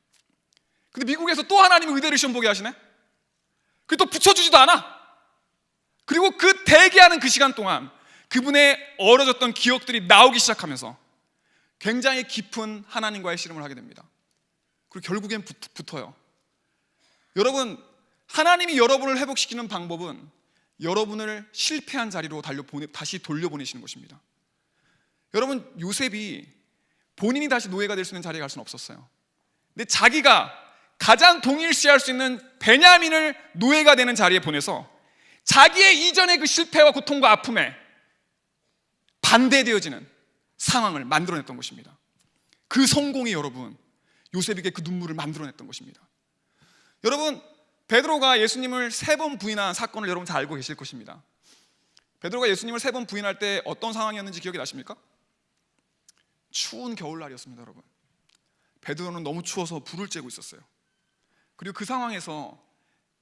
Speaker 1: 근데 미국에서 또 하나님이 의대를 시험 보게 하시네? 그리고 또 붙여주지도 않아. 그리고 그 대기하는 그 시간 동안 그분의 얼어졌던 기억들이 나오기 시작하면서 굉장히 깊은 하나님과의 씨름을 하게 됩니다. 그리고 결국엔 붙어요. 여러분, 하나님이 여러분을 회복시키는 방법은 여러분을 실패한 자리로 다시 돌려보내시는 것입니다. 여러분, 요셉이 본인이 다시 노예가 될 수 있는 자리에 갈 수는 없었어요. 근데 자기가 가장 동일시할 수 있는 베냐민을 노예가 되는 자리에 보내서 자기의 이전의 그 실패와 고통과 아픔에 반대되어지는 상황을 만들어냈던 것입니다. 그 성공이 여러분, 요셉에게 그 눈물을 만들어냈던 것입니다. 여러분, 베드로가 예수님을 3번 부인한 사건을 여러분 다 알고 계실 것입니다. 베드로가 예수님을 3번 부인할 때 어떤 상황이었는지 기억이 나십니까? 추운 겨울날이었습니다. 여러분, 베드로는 너무 추워서 불을 쬐고 있었어요. 그리고 그 상황에서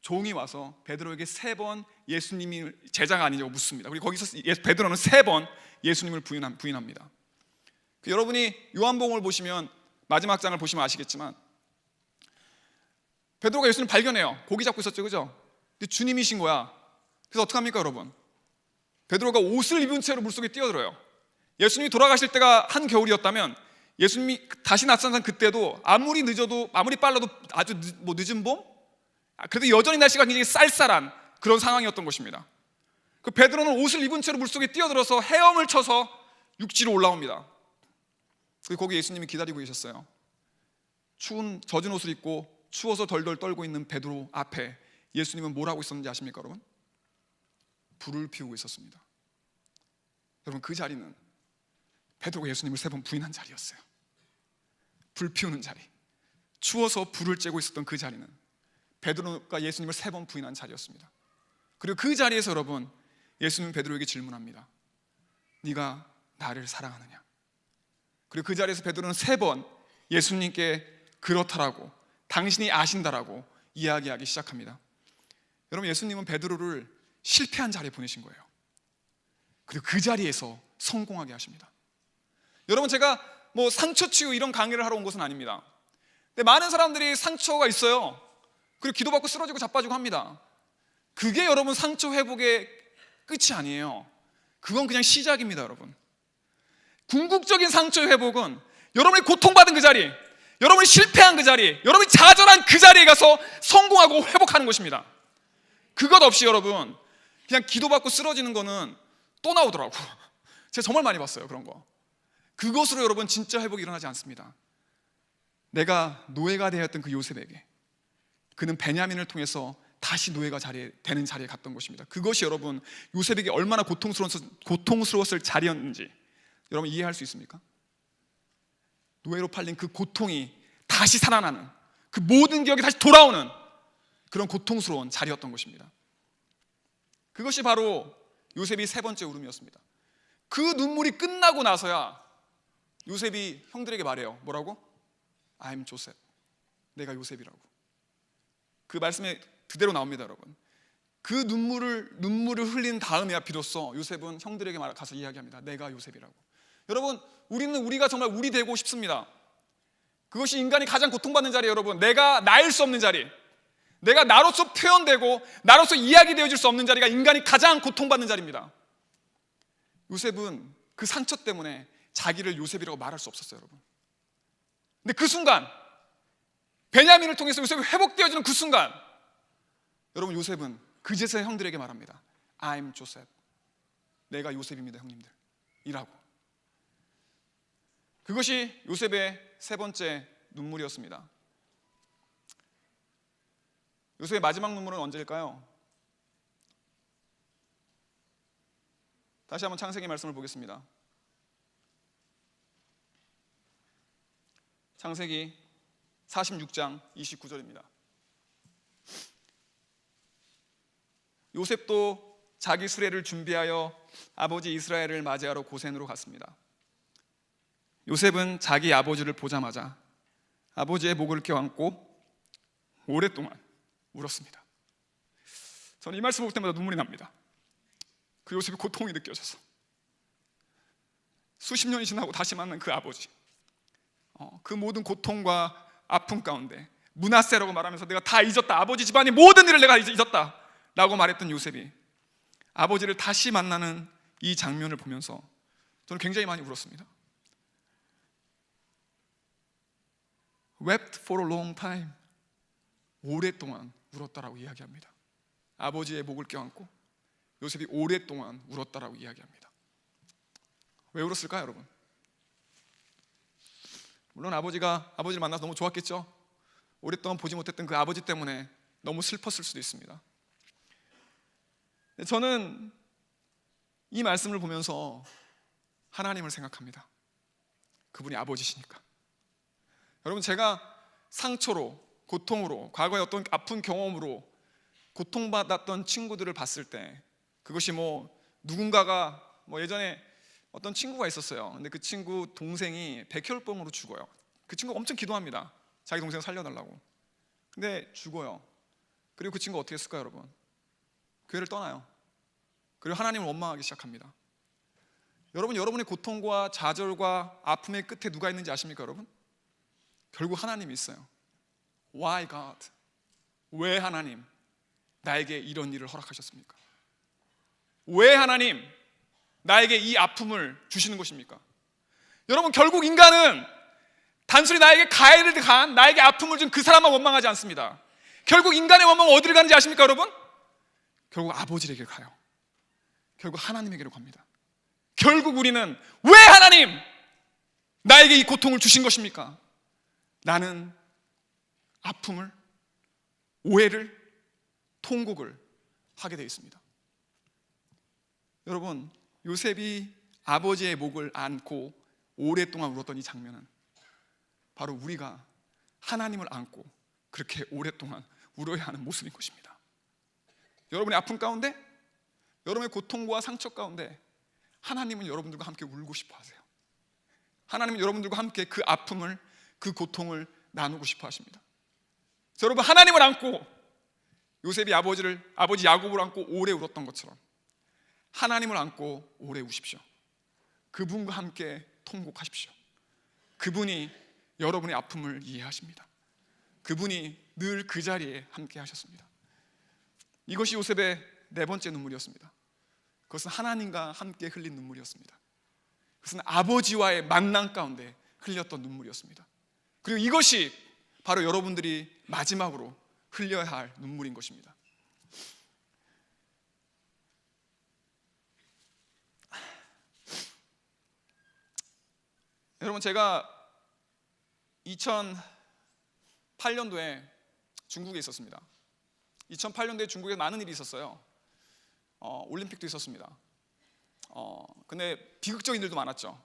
Speaker 1: 종이 와서 베드로에게 3번 예수님이 제자가 아니냐고 묻습니다. 그리고 거기서 베드로는 3번 예수님을 부인합니다. 여러분이 요한복음을 보시면, 마지막 장을 보시면 아시겠지만, 베드로가 예수님 발견해요. 고기 잡고 있었죠, 그죠? 근데 주님이신 거야. 그래서 어떡합니까 여러분? 베드로가 옷을 입은 채로 물속에 뛰어들어요. 예수님이 돌아가실 때가 한겨울이었다면 예수님이 다시 나타난 그때도 아무리 늦어도, 아무리 빨라도 아주 늦은 봄? 그래도 여전히 날씨가 굉장히 쌀쌀한 그런 상황이었던 것입니다. 그 베드로는 옷을 입은 채로 물속에 뛰어들어서 헤엄을 쳐서 육지로 올라옵니다. 그리고 거기 예수님이 기다리고 계셨어요. 추운 젖은 옷을 입고 추워서 덜덜 떨고 있는 베드로 앞에 예수님은 뭘 하고 있었는지 아십니까 여러분? 불을 피우고 있었습니다. 여러분, 그 자리는 베드로가 예수님을 3번 부인한 자리였어요. 불 피우는 자리, 추워서 불을 쬐고 있었던 그 자리는 베드로가 예수님을 3번 부인한 자리였습니다. 그리고 그 자리에서 여러분, 예수님은 베드로에게 질문합니다. 네가 나를 사랑하느냐? 그리고 그 자리에서 베드로는 3번 예수님께 그렇다라고, 당신이 아신다라고 이야기하기 시작합니다. 여러분, 예수님은 베드로를 실패한 자리에 보내신 거예요. 그리고 그 자리에서 성공하게 하십니다. 여러분, 제가 상처 치유 이런 강의를 하러 온 것은 아닙니다. 근데 많은 사람들이 상처가 있어요. 그리고 기도받고 쓰러지고 자빠지고 합니다. 그게 여러분 상처 회복의 끝이 아니에요. 그건 그냥 시작입니다. 여러분, 궁극적인 상처 회복은 여러분이 고통받은 그 자리, 여러분이 실패한 그 자리, 여러분이 좌절한 그 자리에 가서 성공하고 회복하는 것입니다. 그것 없이 여러분 그냥 기도받고 쓰러지는 거는 또 나오더라고. 제가 정말 많이 봤어요, 그런 거. 그것으로 여러분 진짜 회복이 일어나지 않습니다. 내가 노예가 되었던 그 요셉에게, 그는 베냐민을 통해서 다시 노예가 되는 자리에 갔던 것입니다. 그것이 여러분 요셉에게 얼마나 고통스러웠을 자리였는지 여러분 이해할 수 있습니까? 노예로 팔린 그 고통이 다시 살아나는, 그 모든 기억이 다시 돌아오는 그런 고통스러운 자리였던 것입니다. 그것이 바로 요셉이 3번째 울음이었습니다. 그 눈물이 끝나고 나서야 요셉이 형들에게 말해요. 뭐라고? I'm Joseph. 내가 요셉이라고. 그 말씀에 그대로 나옵니다, 여러분. 그 눈물을 흘린 다음에야 비로소 요셉은 형들에게 가서 이야기합니다. 내가 요셉이라고. 여러분, 우리가 정말 우리 되고 싶습니다. 그것이 인간이 가장 고통받는 자리예요, 여러분. 내가 나일 수 없는 자리, 내가 나로서 표현되고 나로서 이야기되어질 수 없는 자리가 인간이 가장 고통받는 자리입니다. 요셉은 그 상처 때문에 자기를 요셉이라고 말할 수 없었어요, 여러분. 근데 그 순간, 베냐민을 통해서 요셉이 회복되어지는 그 순간, 여러분 요셉은 그제서야 형들에게 말합니다. I'm Joseph. 내가 요셉입니다, 형님들 이라고. 그것이 요셉의 3번째 눈물이었습니다. 요셉의 마지막 눈물은 언제일까요? 다시 한번 창세기 말씀을 보겠습니다. 창세기 46장 29절입니다. 요셉도 자기 수레를 준비하여 아버지 이스라엘을 맞이하러 고센으로 갔습니다. 요셉은 자기 아버지를 보자마자 아버지의 목을 껴안고 오랫동안 울었습니다. 저는 이 말씀 볼 때마다 눈물이 납니다. 그 요셉의 고통이 느껴져서, 수십 년이 지나고 다시 만난 그 아버지, 그 모든 고통과 아픔 가운데 므낫세라고 말하면서 내가 다 잊었다, 아버지 집안의 모든 일을 내가 잊었다 라고 말했던 요셉이 아버지를 다시 만나는 이 장면을 보면서 저는 굉장히 많이 울었습니다. Wept for a long time. 오랫동안 울었다라고 이야기합니다. 아버지의 목을 껴안고 요셉이 오랫동안 울었다라고 이야기합니다. 왜 울었을까요, 여러분? 물론 아버지를 만나서 너무 좋았겠죠. 오랫동안 보지 못했던 그 아버지 때문에 너무 슬펐을 수도 있습니다. 저는 이 말씀을 보면서 하나님을 생각합니다. 그분이 아버지시니까. 여러분, 제가 상처로, 고통으로, 과거의 어떤 아픈 경험으로 고통받았던 친구들을 봤을 때, 그것이 누군가가 예전에 어떤 친구가 있었어요. 근데 그 친구 동생이 백혈병으로 죽어요. 그 친구가 엄청 기도합니다. 자기 동생 살려달라고. 근데 죽어요. 그리고 그 친구가 어떻게 했을까요, 여러분? 교회를 떠나요. 그리고 하나님을 원망하기 시작합니다. 여러분, 여러분의 고통과 좌절과 아픔의 끝에 누가 있는지 아십니까, 여러분? 결국 하나님이 있어요. Why God? 왜 하나님 나에게 이런 일을 허락하셨습니까? 왜 하나님 나에게 이 아픔을 주시는 것입니까? 여러분, 결국 인간은 단순히 나에게 가해를 가한, 나에게 아픔을 준 그 사람만 원망하지 않습니다. 결국 인간의 원망은 어디를 가는지 아십니까, 여러분? 결국 아버지에게 가요. 결국 하나님에게로 갑니다. 결국 우리는 왜 하나님 나에게 이 고통을 주신 것입니까? 나는 아픔을, 오해를, 통곡을 하게 되어 있습니다. 여러분, 요셉이 아버지의 목을 안고 오랫동안 울었던 이 장면은 바로 우리가 하나님을 안고 그렇게 오랫동안 울어야 하는 모습인 것입니다. 여러분의 아픔 가운데, 여러분의 고통과 상처 가운데 하나님은 여러분들과 함께 울고 싶어 하세요. 하나님은 여러분들과 함께 그 아픔을, 그 고통을 나누고 싶어 하십니다. 여러분, 하나님을 안고 요셉이 아버지 야곱을 안고 오래 울었던 것처럼 하나님을 안고 오래 우십시오. 그분과 함께 통곡하십시오. 그분이 여러분의 아픔을 이해하십니다. 그분이 늘 그 자리에 함께 하셨습니다. 이것이 요셉의 네 번째 눈물이었습니다. 그것은 하나님과 함께 흘린 눈물이었습니다. 그것은 아버지와의 만남 가운데 흘렸던 눈물이었습니다. 그리고 이것이 바로 여러분들이 마지막으로 흘려야 할 눈물인 것입니다. 여러분, 제가 2008년도에 중국에 있었습니다. 2008년도에 중국에 많은 일이 있었어요. 올림픽도 있었습니다. 근데 비극적인 일도 많았죠.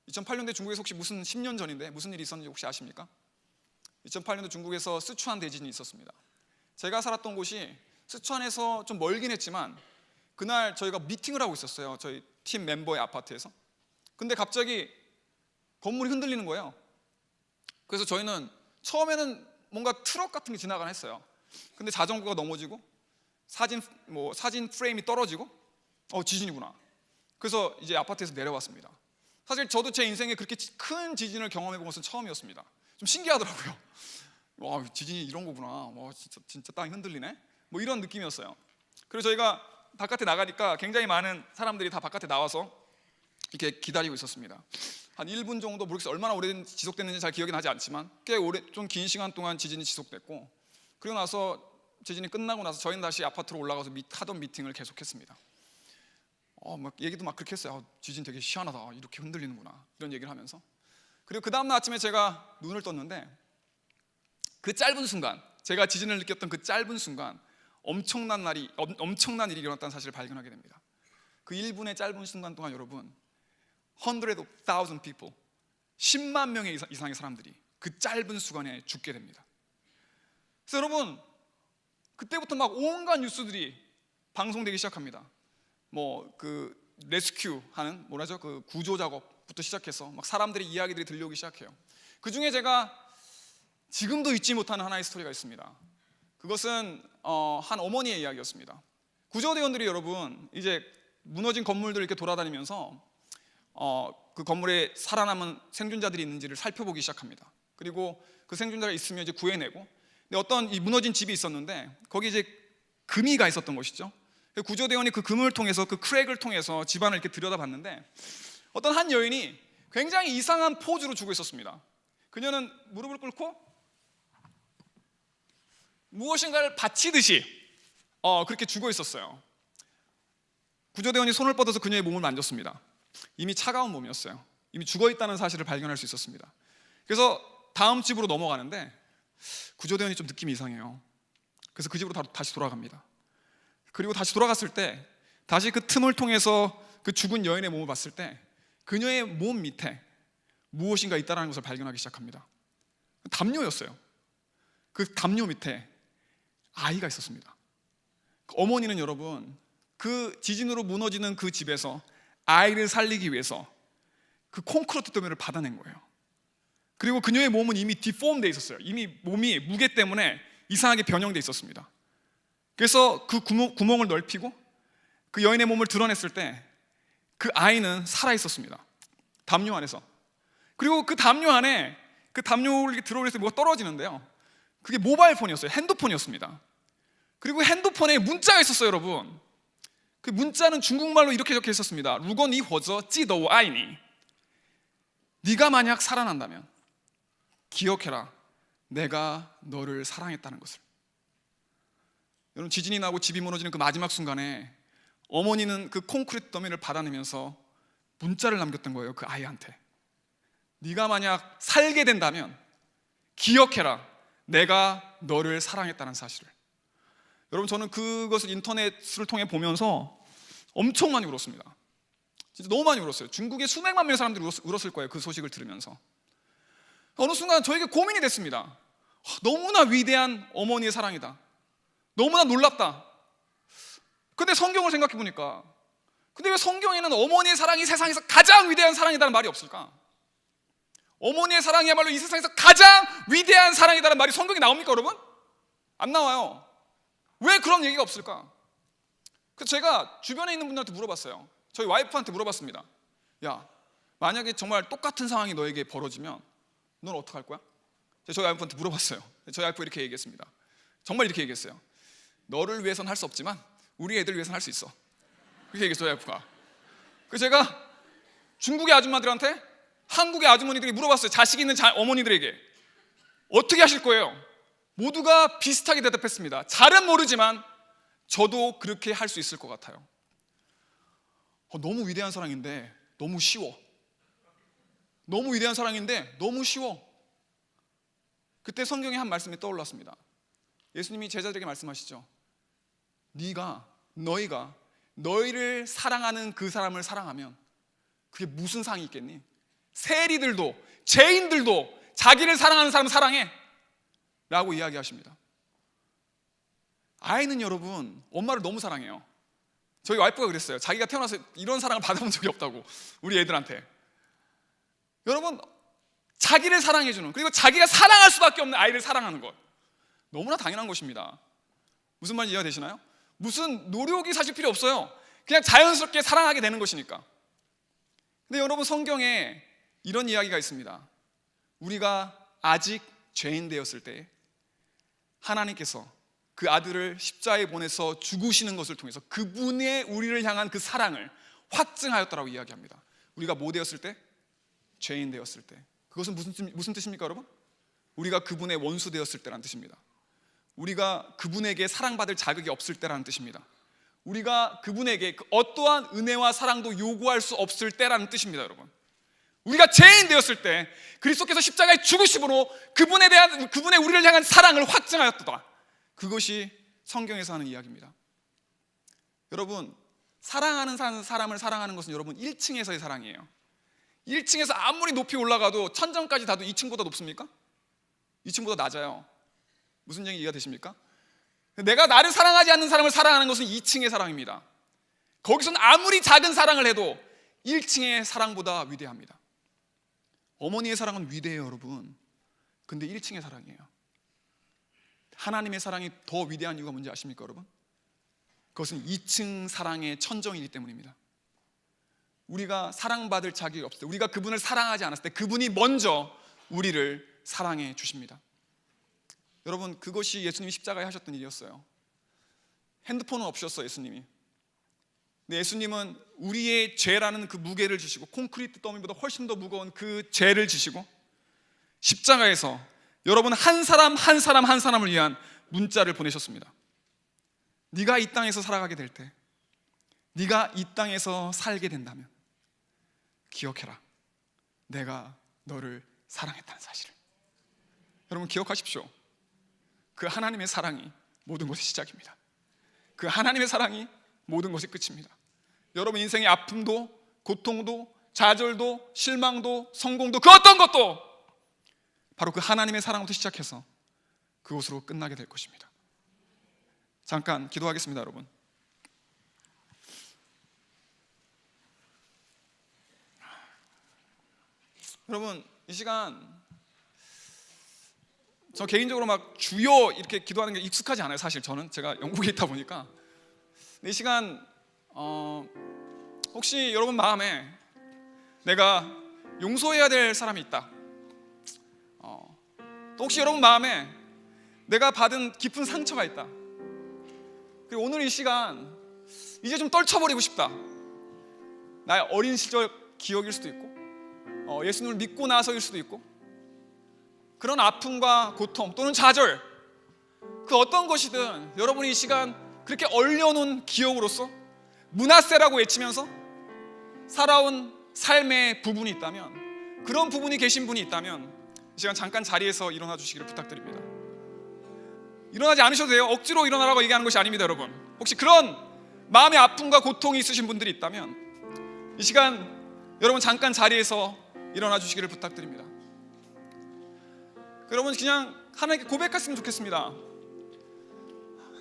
Speaker 1: 2008년도에 중국에서 혹시 무슨 10년 전인데 무슨 일이 있었는지 혹시 아십니까? 2008년도 중국에서 스촨 대지진이 있었습니다. 제가 살았던 곳이 스촨에서 좀 멀긴 했지만 그날 저희가 미팅을 하고 있었어요. 저희 팀 멤버의 아파트에서. 근데 갑자기 건물이 흔들리는 거예요. 그래서 저희는 처음에는 뭔가 트럭 같은 게 지나가나 했어요. 근데 자전거가 넘어지고 사진 프레임이 떨어지고 지진이구나. 그래서 이제 아파트에서 내려왔습니다. 사실 저도 제 인생에 그렇게 큰 지진을 경험해 본 것은 처음이었습니다. 좀 신기하더라고요. 와, 지진이 이런 거구나. 와, 진짜 땅이 흔들리네. 이런 느낌이었어요. 그래서 저희가 바깥에 나가니까 굉장히 많은 사람들이 다 바깥에 나와서 이렇게 기다리고 있었습니다. 한 1분 정도, 모르겠어요. 얼마나 오래 지속됐는지 잘 기억이 나지 않지만 꽤 오래, 좀 긴 시간 동안 지진이 지속됐고, 그리고 나서 지진이 끝나고 나서 저희는 다시 아파트로 올라가서 하던 미팅을 계속했습니다. 얘기도 막 그렇게 했어요. 지진 되게 희한하다. 이렇게 흔들리는구나. 이런 얘기를 하면서. 그리고 그 다음날 아침에 제가 눈을 떴는데 그 짧은 순간, 제가 지진을 느꼈던 그 짧은 순간 엄청난 일이 일어났다는 사실을 발견하게 됩니다. 그 1분의 짧은 순간 동안 여러분, 100,000 people, 10만 명의 이상의 사람들이 그 짧은 시간에 죽게 됩니다. 그래서 여러분, 그때부터 막 온갖 뉴스들이 방송되기 시작합니다. 그 레스큐 하는 그 구조 작업부터 시작해서 막 사람들의 이야기들이 들려오기 시작해요. 그 중에 제가 지금도 잊지 못하는 하나의 스토리가 있습니다. 그것은 한 어머니의 이야기였습니다. 구조대원들이 여러분 이제 무너진 건물들을 이렇게 돌아다니면서 그 건물에 살아남은 생존자들이 있는지를 살펴보기 시작합니다. 그리고 그 생존자가 있으면 이제 구해내고, 근데 어떤 이 무너진 집이 있었는데 거기 이제 금이가 있었던 것이죠. 구조대원이 그 금을 통해서, 그 크랙을 통해서 집안을 이렇게 들여다봤는데 어떤 한 여인이 굉장히 이상한 포즈로 죽어 있었습니다. 그녀는 무릎을 꿇고 무엇인가를 받치듯이 그렇게 죽어 있었어요. 구조대원이 손을 뻗어서 그녀의 몸을 만졌습니다. 이미 차가운 몸이었어요. 이미 죽어 있다는 사실을 발견할 수 있었습니다. 그래서 다음 집으로 넘어가는데 구조대원이 좀 느낌이 이상해요. 그래서 그 집으로 다시 돌아갑니다. 그리고 다시 돌아갔을 때 다시 그 틈을 통해서 그 죽은 여인의 몸을 봤을 때 그녀의 몸 밑에 무엇인가 있다는 것을 발견하기 시작합니다. 담요였어요. 그 담요 밑에 아이가 있었습니다. 어머니는 여러분 그 지진으로 무너지는 그 집에서 아이를 살리기 위해서 그 콘크리트 더미를 받아낸 거예요. 그리고 그녀의 몸은 이미 디폼돼 있었어요. 이미 몸이 무게 때문에 이상하게 변형돼 있었습니다. 그래서 그 구멍을 넓히고 그 여인의 몸을 드러냈을 때 그 아이는 살아 있었습니다. 담요 안에서. 그리고 그 담요 안에 그 담요를 들어올릴 때 뭐가 떨어지는데요, 그게 모바일 폰이었어요. 핸드폰이었습니다. 그리고 핸드폰에 문자가 있었어요, 여러분. 그 문자는 중국말로 이렇게 적혀 있었습니다. 如果你活着记得我爱你. 네가 만약 살아난다면 기억해라, 내가 너를 사랑했다는 것을. 여러분, 지진이 나고 집이 무너지는 그 마지막 순간에 어머니는 그 콘크리트 더미를 받아내면서 문자를 남겼던 거예요, 그 아이한테. 네가 만약 살게 된다면 기억해라, 내가 너를 사랑했다는 사실을. 여러분, 저는 그것을 인터넷을 통해 보면서 엄청 많이 울었습니다. 진짜 너무 많이 울었어요. 중국의 수백만 명의 사람들이 울었을 거예요, 그 소식을 들으면서. 어느 순간 저에게 고민이 됐습니다. 너무나 위대한 어머니의 사랑이다, 너무나 놀랍다. 근데 성경을 생각해 보니까, 근데 왜 성경에는 어머니의 사랑이 세상에서 가장 위대한 사랑이라는 말이 없을까? 어머니의 사랑이야말로 이 세상에서 가장 위대한 사랑이라는 말이 성경에 나옵니까, 여러분? 안 나와요. 왜 그런 얘기가 없을까? 그래서 제가 주변에 있는 분들한테 물어봤어요. 저희 와이프한테 물어봤습니다. 야, 만약에 정말 똑같은 상황이 너에게 벌어지면 넌 어떡할 거야? 저희 와이프한테 물어봤어요. 저희 와이프가 이렇게 얘기했습니다. 정말 이렇게 얘기했어요. 너를 위해서는 할 수 없지만 우리 애들 위해서는 할 수 있어. 그렇게 얘기했어요, 와이프가. 그래서 제가 중국의 아줌마들한테 한국의 아주머니들이 물어봤어요. 자식 있는 어머니들에게 어떻게 하실 거예요? 모두가 비슷하게 대답했습니다. 잘은 모르지만 저도 그렇게 할 수 있을 것 같아요. 너무 위대한 사랑인데 너무 쉬워. 너무 위대한 사랑인데 너무 쉬워. 그때 성경에 한 말씀이 떠올랐습니다. 예수님이 제자들에게 말씀하시죠. 너희가 너희를 사랑하는 그 사람을 사랑하면 그게 무슨 상이 있겠니? 세리들도 죄인들도 자기를 사랑하는 사람을 사랑해 라고 이야기하십니다. 아이는 여러분 엄마를 너무 사랑해요. 저희 와이프가 그랬어요. 자기가 태어나서 이런 사랑을 받아본 적이 없다고, 우리 애들한테. 여러분, 자기를 사랑해주는, 그리고 자기가 사랑할 수밖에 없는 아이를 사랑하는 것, 너무나 당연한 것입니다. 무슨 말인지 이해가 되시나요? 무슨 노력이 사실 필요 없어요. 그냥 자연스럽게 사랑하게 되는 것이니까. 근데 여러분, 성경에 이런 이야기가 있습니다. 우리가 아직 죄인 되었을 때 하나님께서 그 아들을 십자가에 보내서 죽으시는 것을 통해서 그분의 우리를 향한 그 사랑을 확증하였다라고 이야기합니다. 우리가 뭐 되었을 때? 죄인 되었을 때. 그것은 무슨 뜻입니까, 여러분? 우리가 그분의 원수 되었을 때라는 뜻입니다. 우리가 그분에게 사랑받을 자격이 없을 때라는 뜻입니다. 우리가 그분에게 어떠한 은혜와 사랑도 요구할 수 없을 때라는 뜻입니다, 여러분. 우리가 죄인 되었을 때 그리스도께서 십자가에 죽으심으로 그분의 우리를 향한 사랑을 확증하였다. 그것이 성경에서 하는 이야기입니다. 여러분, 사랑하는 사람을 사랑하는 것은 여러분 1층에서의 사랑이에요. 1층에서 아무리 높이 올라가도 천장까지 닿아도 2층보다 높습니까? 2층보다 낮아요. 무슨 얘기 이해가 되십니까? 내가 나를 사랑하지 않는 사람을 사랑하는 것은 2층의 사랑입니다. 거기서는 아무리 작은 사랑을 해도 1층의 사랑보다 위대합니다. 어머니의 사랑은 위대해요, 여러분. 근데 1층의 사랑이에요. 하나님의 사랑이 더 위대한 이유가 뭔지 아십니까, 여러분? 그것은 2층 사랑의 천정이기 때문입니다. 우리가 사랑받을 자격이 없을 때, 우리가 그분을 사랑하지 않았을 때 그분이 먼저 우리를 사랑해 주십니다. 여러분, 그것이 예수님이 십자가에 하셨던 일이었어요. 핸드폰은 없으셨어요, 예수님이. 근데 예수님은 우리의 죄라는 그 무게를 지시고, 콘크리트 더미보다 훨씬 더 무거운 그 죄를 지시고 십자가에서 여러분 한 사람을 위한 문자를 보내셨습니다. 네가 이 땅에서 살아가게 될 때, 네가 이 땅에서 살게 된다면 기억해라, 내가 너를 사랑했다는 사실을. 여러분, 기억하십시오. 그 하나님의 사랑이 모든 것의 시작입니다. 그 하나님의 사랑이 모든 것의 끝입니다. 여러분 인생의 아픔도 고통도 좌절도 실망도 성공도 그 어떤 것도 바로 그 하나님의 사랑부터 시작해서 그곳으로 끝나게 될 것입니다. 잠깐 기도하겠습니다, 여러분. 여러분, 이 시간 저 개인적으로 막 주여 이렇게 기도하는 게 익숙하지 않아요. 사실 저는 제가 영국에 있다 보니까. 이 시간 혹시 여러분 마음에 내가 용서해야 될 사람이 있다, 또 혹시 여러분 마음에 내가 받은 깊은 상처가 있다, 그리고 오늘 이 시간 이제 좀 떨쳐버리고 싶다, 나의 어린 시절 기억일 수도 있고 예수님을 믿고 나서일 수도 있고, 그런 아픔과 고통 또는 좌절, 그 어떤 것이든 여러분이 이 시간 그렇게 얼려놓은 기억으로서 므낫세라고 외치면서 살아온 삶의 부분이 있다면, 그런 부분이 계신 분이 있다면 이 시간 잠깐 자리에서 일어나 주시기를 부탁드립니다. 일어나지 않으셔도 돼요. 억지로 일어나라고 얘기하는 것이 아닙니다, 여러분. 혹시 그런 마음의 아픔과 고통이 있으신 분들이 있다면 이 시간 여러분 잠깐 자리에서 일어나 주시기를 부탁드립니다. 여러분 그냥 하나님께 고백했으면 좋겠습니다.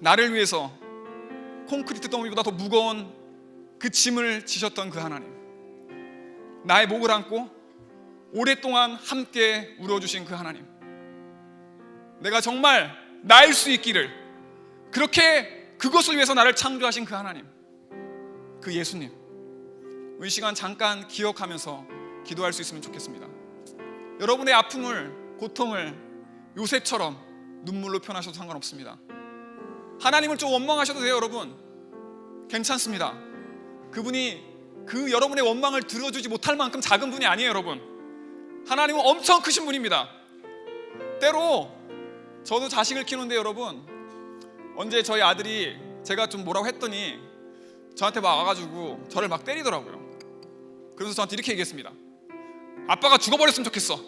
Speaker 1: 나를 위해서 콘크리트 덩어리보다 더 무거운 그 짐을 지셨던 그 하나님, 나의 목을 안고 오랫동안 함께 울어주신 그 하나님, 내가 정말 나일 수 있기를 그렇게 그것을 위해서 나를 창조하신 그 하나님, 그 예수님, 이 시간 잠깐 기억하면서 기도할 수 있으면 좋겠습니다. 여러분의 아픔을, 고통을 요셉처럼 눈물로 표현하셔도 상관없습니다. 하나님을 좀 원망하셔도 돼요, 여러분. 괜찮습니다. 그분이 그 여러분의 원망을 들어주지 못할 만큼 작은 분이 아니에요, 여러분. 하나님은 엄청 크신 분입니다. 때로 저도 자식을 키우는데 여러분, 언제 저희 아들이 제가 좀 뭐라고 했더니 저한테 막 와가지고 저를 막 때리더라고요. 그래서 저한테 이렇게 얘기했습니다. 아빠가 죽어버렸으면 좋겠어.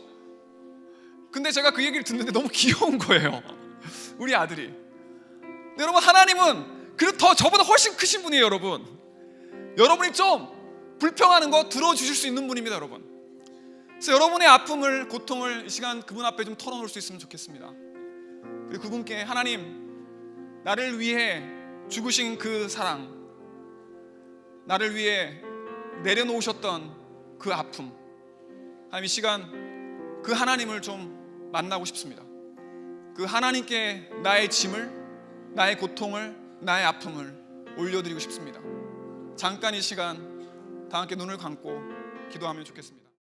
Speaker 1: 근데 제가 그 얘기를 듣는데 너무 귀여운 거예요, 우리 아들이. 근데 여러분, 하나님은 더 저보다 훨씬 크신 분이에요, 여러분. 여러분이 좀 불평하는 거 들어주실 수 있는 분입니다, 여러분. 그래서 여러분의 아픔을, 고통을 이 시간 그분 앞에 좀 털어놓을 수 있으면 좋겠습니다. 그리고 그분께 하나님, 나를 위해 죽으신 그 사랑, 나를 위해 내려놓으셨던 그 아픔, 하나님 이 시간 그 하나님을 좀 만나고 싶습니다. 그 하나님께 나의 짐을, 나의 고통을, 나의 아픔을 올려드리고 싶습니다. 잠깐 이 시간 다 함께 눈을 감고 기도하면 좋겠습니다.